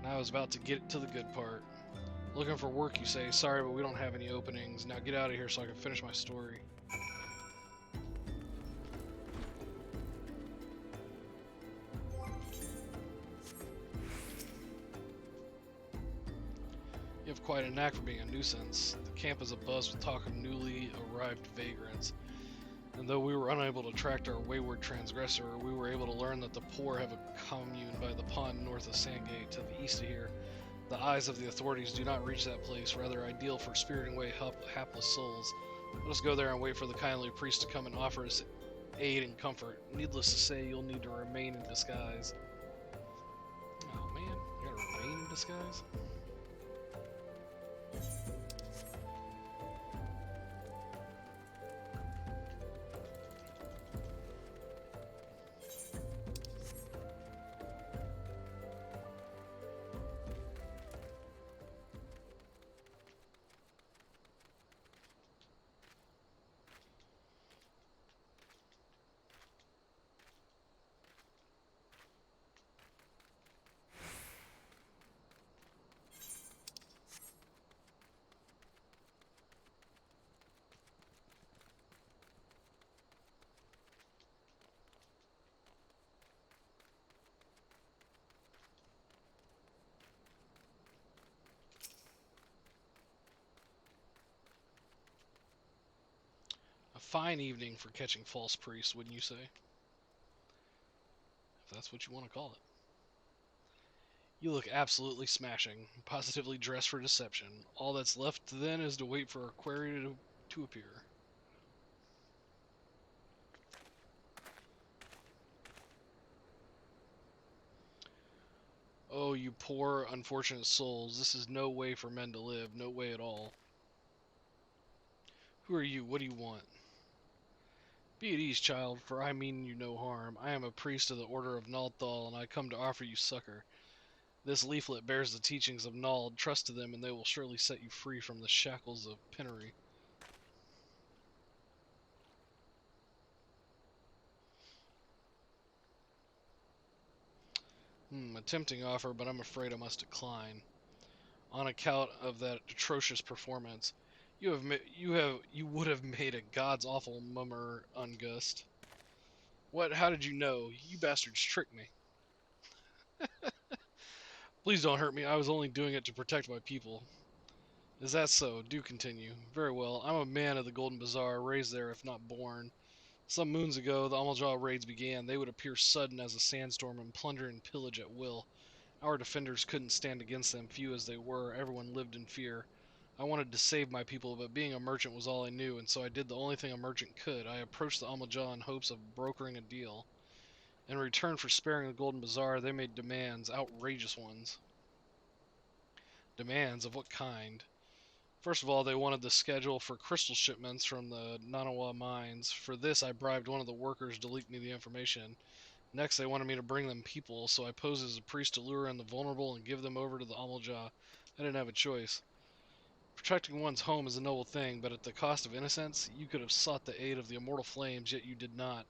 Now I was about to get to the good part. Looking for work, you say. Sorry, but we don't have any openings. Now get out of here so I can finish my story. You have quite a knack for being a nuisance. The camp is abuzz with talk of newly arrived vagrants. And though we were unable to track our wayward transgressor, we were able to learn that the poor have a commune by the pond north of Sandgate to the east of here. The eyes of the authorities do not reach that place, rather ideal for spiriting away hapless souls. Let us go there and wait for the kindly priest to come and offer us aid and comfort. Needless to say, you'll need to remain in disguise. Oh man, you gotta remain in disguise? fine evening for catching false priests, wouldn't you say? If that's what you want to call it. You look absolutely smashing, positively dressed for deception. All that's left then is to wait for a query to appear. Oh, you poor, unfortunate souls. This is no way for men to live. No way at all. Who are you? What do you want? Be at ease, child, for I mean you no harm. I am a priest of the Order of Naldthal, and I come to offer you succor. This leaflet bears the teachings of Nald. Trust to them, and they will surely set you free from the shackles of penury. A tempting offer, but I'm afraid I must decline. On account of that atrocious performance, you would have made a god's awful mummer, Ungust. What? How did you know? You bastards tricked me. Please don't hurt me. I was only doing it to protect my people. Is that so? Do continue. Very well. I'm a man of the Golden Bazaar, raised there if not born. Some moons ago, the Amaljaw raids began. They would appear sudden as a sandstorm and plunder and pillage at will. Our defenders couldn't stand against them, few as they were. Everyone lived in fear. I wanted to save my people, but being a merchant was all I knew, and so I did the only thing a merchant could. I approached the Amaljaw in hopes of brokering a deal. In return for sparing the Golden Bazaar, they made demands, outrageous ones. Demands of what kind? First of all, they wanted the schedule for crystal shipments from the Nanawa mines. For this, I bribed one of the workers to leak me the information. Next, they wanted me to bring them people, so I posed as a priest to lure in the vulnerable and give them over to the Amaljaw. I didn't have a choice. Protecting one's home is a noble thing, but at the cost of innocence, you could have sought the aid of the immortal flames, yet you did not.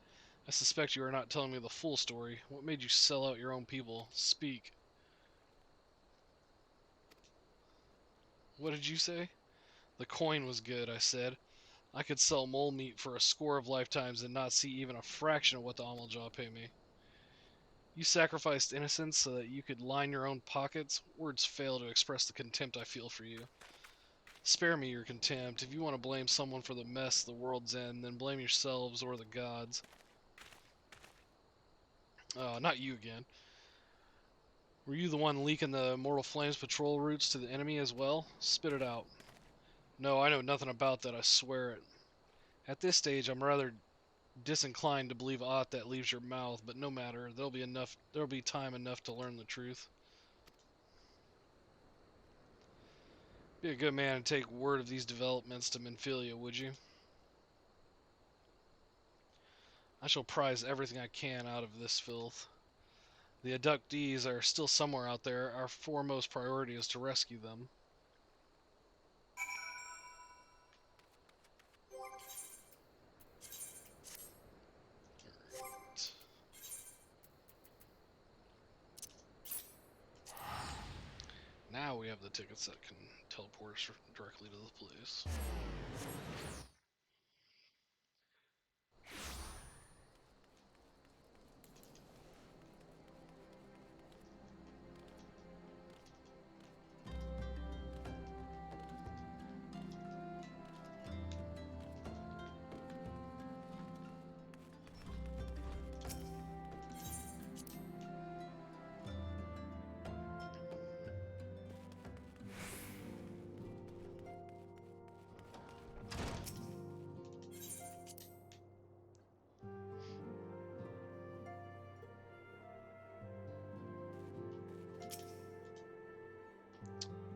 I suspect you are not telling me the full story. What made you sell out your own people? Speak. What did you say? The coin was good, I said. I could sell mole meat for a score of lifetimes and not see even a fraction of what the Amaljaw pay me. You sacrificed innocence so that you could line your own pockets? Words fail to express the contempt I feel for you. Spare me your contempt. If you want to blame someone for the mess the world's in, then blame yourselves or the gods. Not you again. Were you the one leaking the Immortal Flames patrol routes to the enemy as well? Spit it out. No, I know nothing about that, I swear it. At this stage, I'm rather disinclined to believe aught that leaves your mouth, but no matter. There'll be time enough to learn the truth. Be a good man and take word of these developments to Minfilia, would you? I shall prize everything I can out of this filth. The abductees are still somewhere out there. Our foremost priority is to rescue them. Right. Now we have the tickets that can teleport us directly to the place.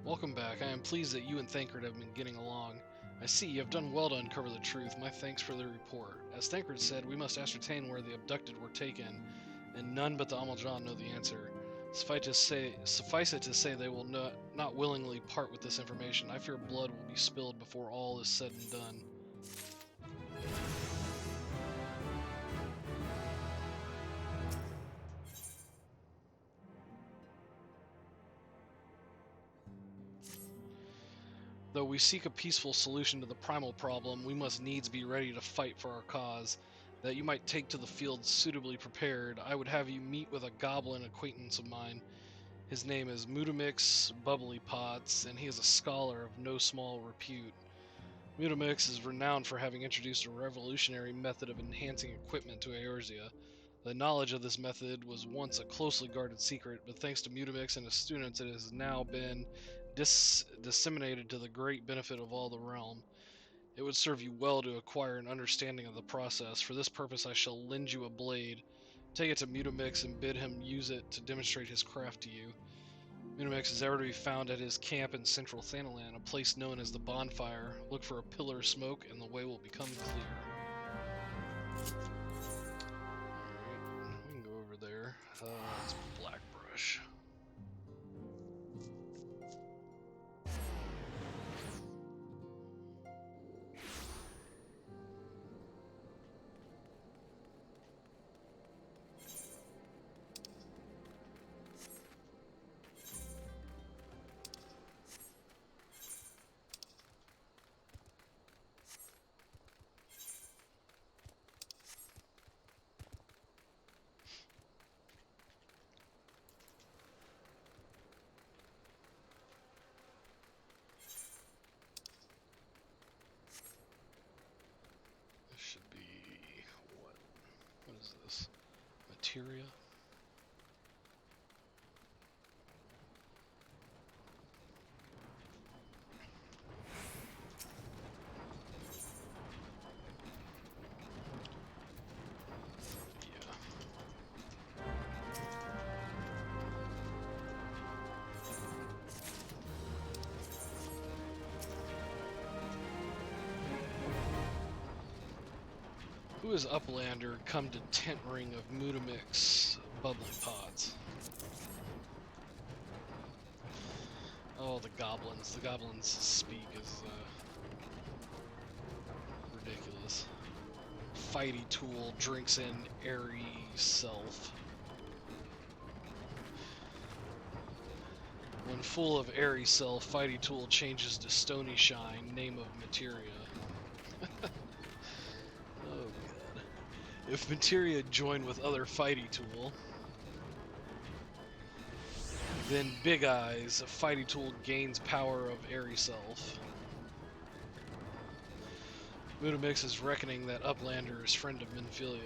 Welcome back. I am pleased that you and Thancred have been getting along. I see you have done well to uncover the truth. My thanks for the report. As Thancred said, we must ascertain where the abducted were taken, and none but the Amaljaw know the answer. Suffice it to say they will not willingly part with this information. I fear blood will be spilled before all is said and done. Though we seek a peaceful solution to the primal problem, we must needs be ready to fight for our cause. That you might take to the field suitably prepared, I would have you meet with a goblin acquaintance of mine. His name is Mudamix Bubbly Pots, and he is a scholar of no small repute. Mutamix is renowned for having introduced a revolutionary method of enhancing equipment to Eorzea. The knowledge of this method was once a closely guarded secret, but thanks to Mutamix and his students, it has now been disseminated to the great benefit of all the realm. It would serve you well to acquire an understanding of the process. For this purpose, I shall lend you a blade. Take it to Mutamix and bid him use it to demonstrate his craft to you. Mutamix is ever to be found at his camp in central Thanalan, a place known as the Bonfire. Look for a pillar of smoke, and the way will become clear. Alright, we can go over there. It's Blackbrush. Should be what? What is this? Materia? Yeah. Who is Uplander come to tent ring of Mutamix bubbly pods? Oh, the goblins. The goblins' speak is ridiculous. Fighty Tool drinks in airy self. When full of airy self, Fighty Tool changes to Stony Shine, name of Materia. Oh god. If Materia join with other Fighty Tool, then Big Eyes, Fighty Tool gains power of airy self. Mutamix is reckoning that Uplander is friend of Minfilia.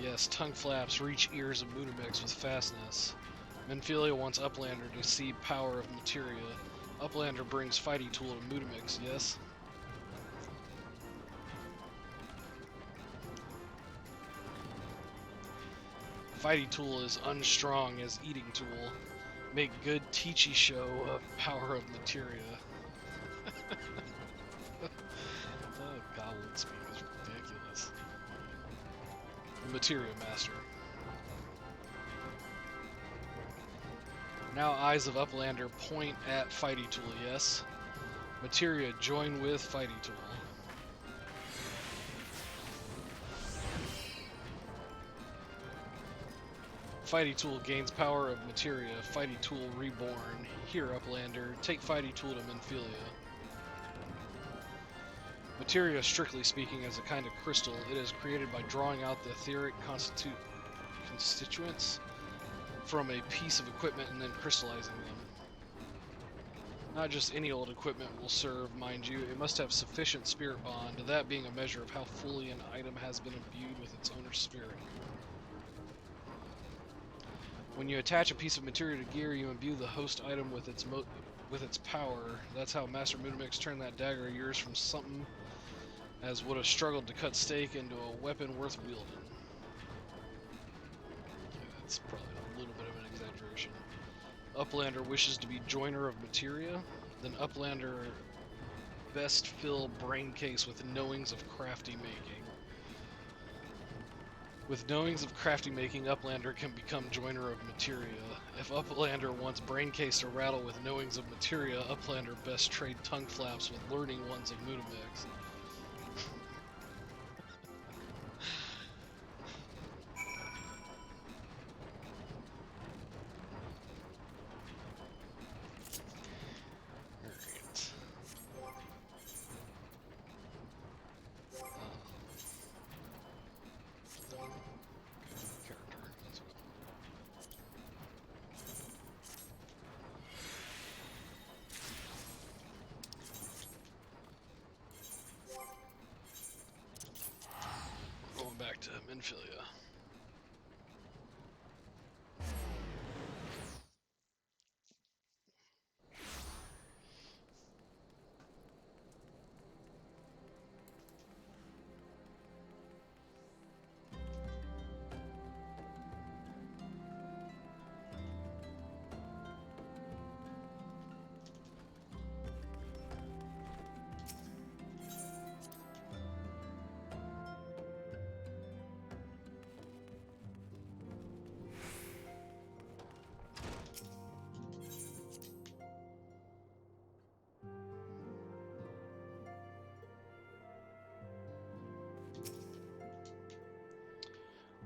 Yes, tongue flaps reach ears of Mutamix with fastness. Minfilia wants Uplander to see power of Materia. Uplander brings Fighty Tool to Mutamix, yes? Fighty Tool is unstrong as Eating Tool. Make good teachy show of power of Materia. Oh, goblin speak is ridiculous. Materia Master. Now eyes of Uplander point at Fighty Tool, yes? Materia join with Fighty Tool. Fighty Tool gains power of Materia. Fighty Tool reborn. Here, Uplander, take Fighty Tool to Minfilia. Materia, strictly speaking, is a kind of crystal. It is created by drawing out the etheric constituents from a piece of equipment and then crystallizing them. Not just any old equipment will serve, mind you. It must have sufficient spirit bond, that being a measure of how fully an item has been imbued with its owner's spirit. When you attach a piece of materia to gear, you imbue the host item with its power. That's how Master Mutamix turned that dagger of yours from something as would have struggled to cut steak into a weapon worth wielding. Okay, that's probably a little bit of an exaggeration. Uplander wishes to be joiner of materia. Then Uplander best fill brain case with knowings of crafty making. With knowings of crafty making, Uplander can become joiner of materia. If Uplander wants brain case to rattle with knowings of materia, Uplander best trade tongue flaps with learning ones of Mutamix.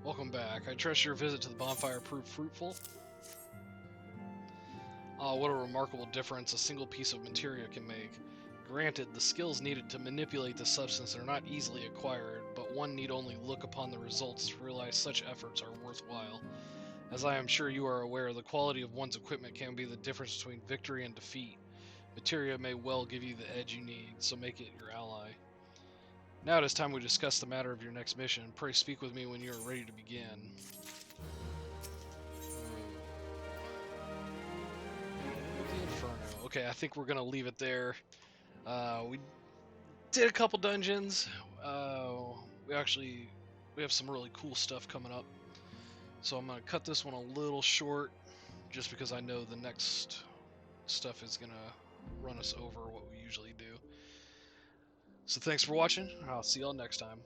Welcome back. I trust your visit to the bonfire proved fruitful. Ah, what a remarkable difference a single piece of materia can make. Granted, the skills needed to manipulate the substance are not easily acquired, but one need only look upon the results to realize such efforts are worthwhile. As I am sure you are aware, the quality of one's equipment can be the difference between victory and defeat. Materia may well give you the edge you need, so make it your ally. Now it is time we discuss the matter of your next mission. Pray speak with me when you are ready to begin. The Inferno. Okay, I think we're gonna leave it there. We did a couple dungeons. We have some really cool stuff coming up. So I'm gonna cut this one a little short, just because I know the next stuff is gonna run us over what we usually do. So thanks for watching. I'll see y'all next time.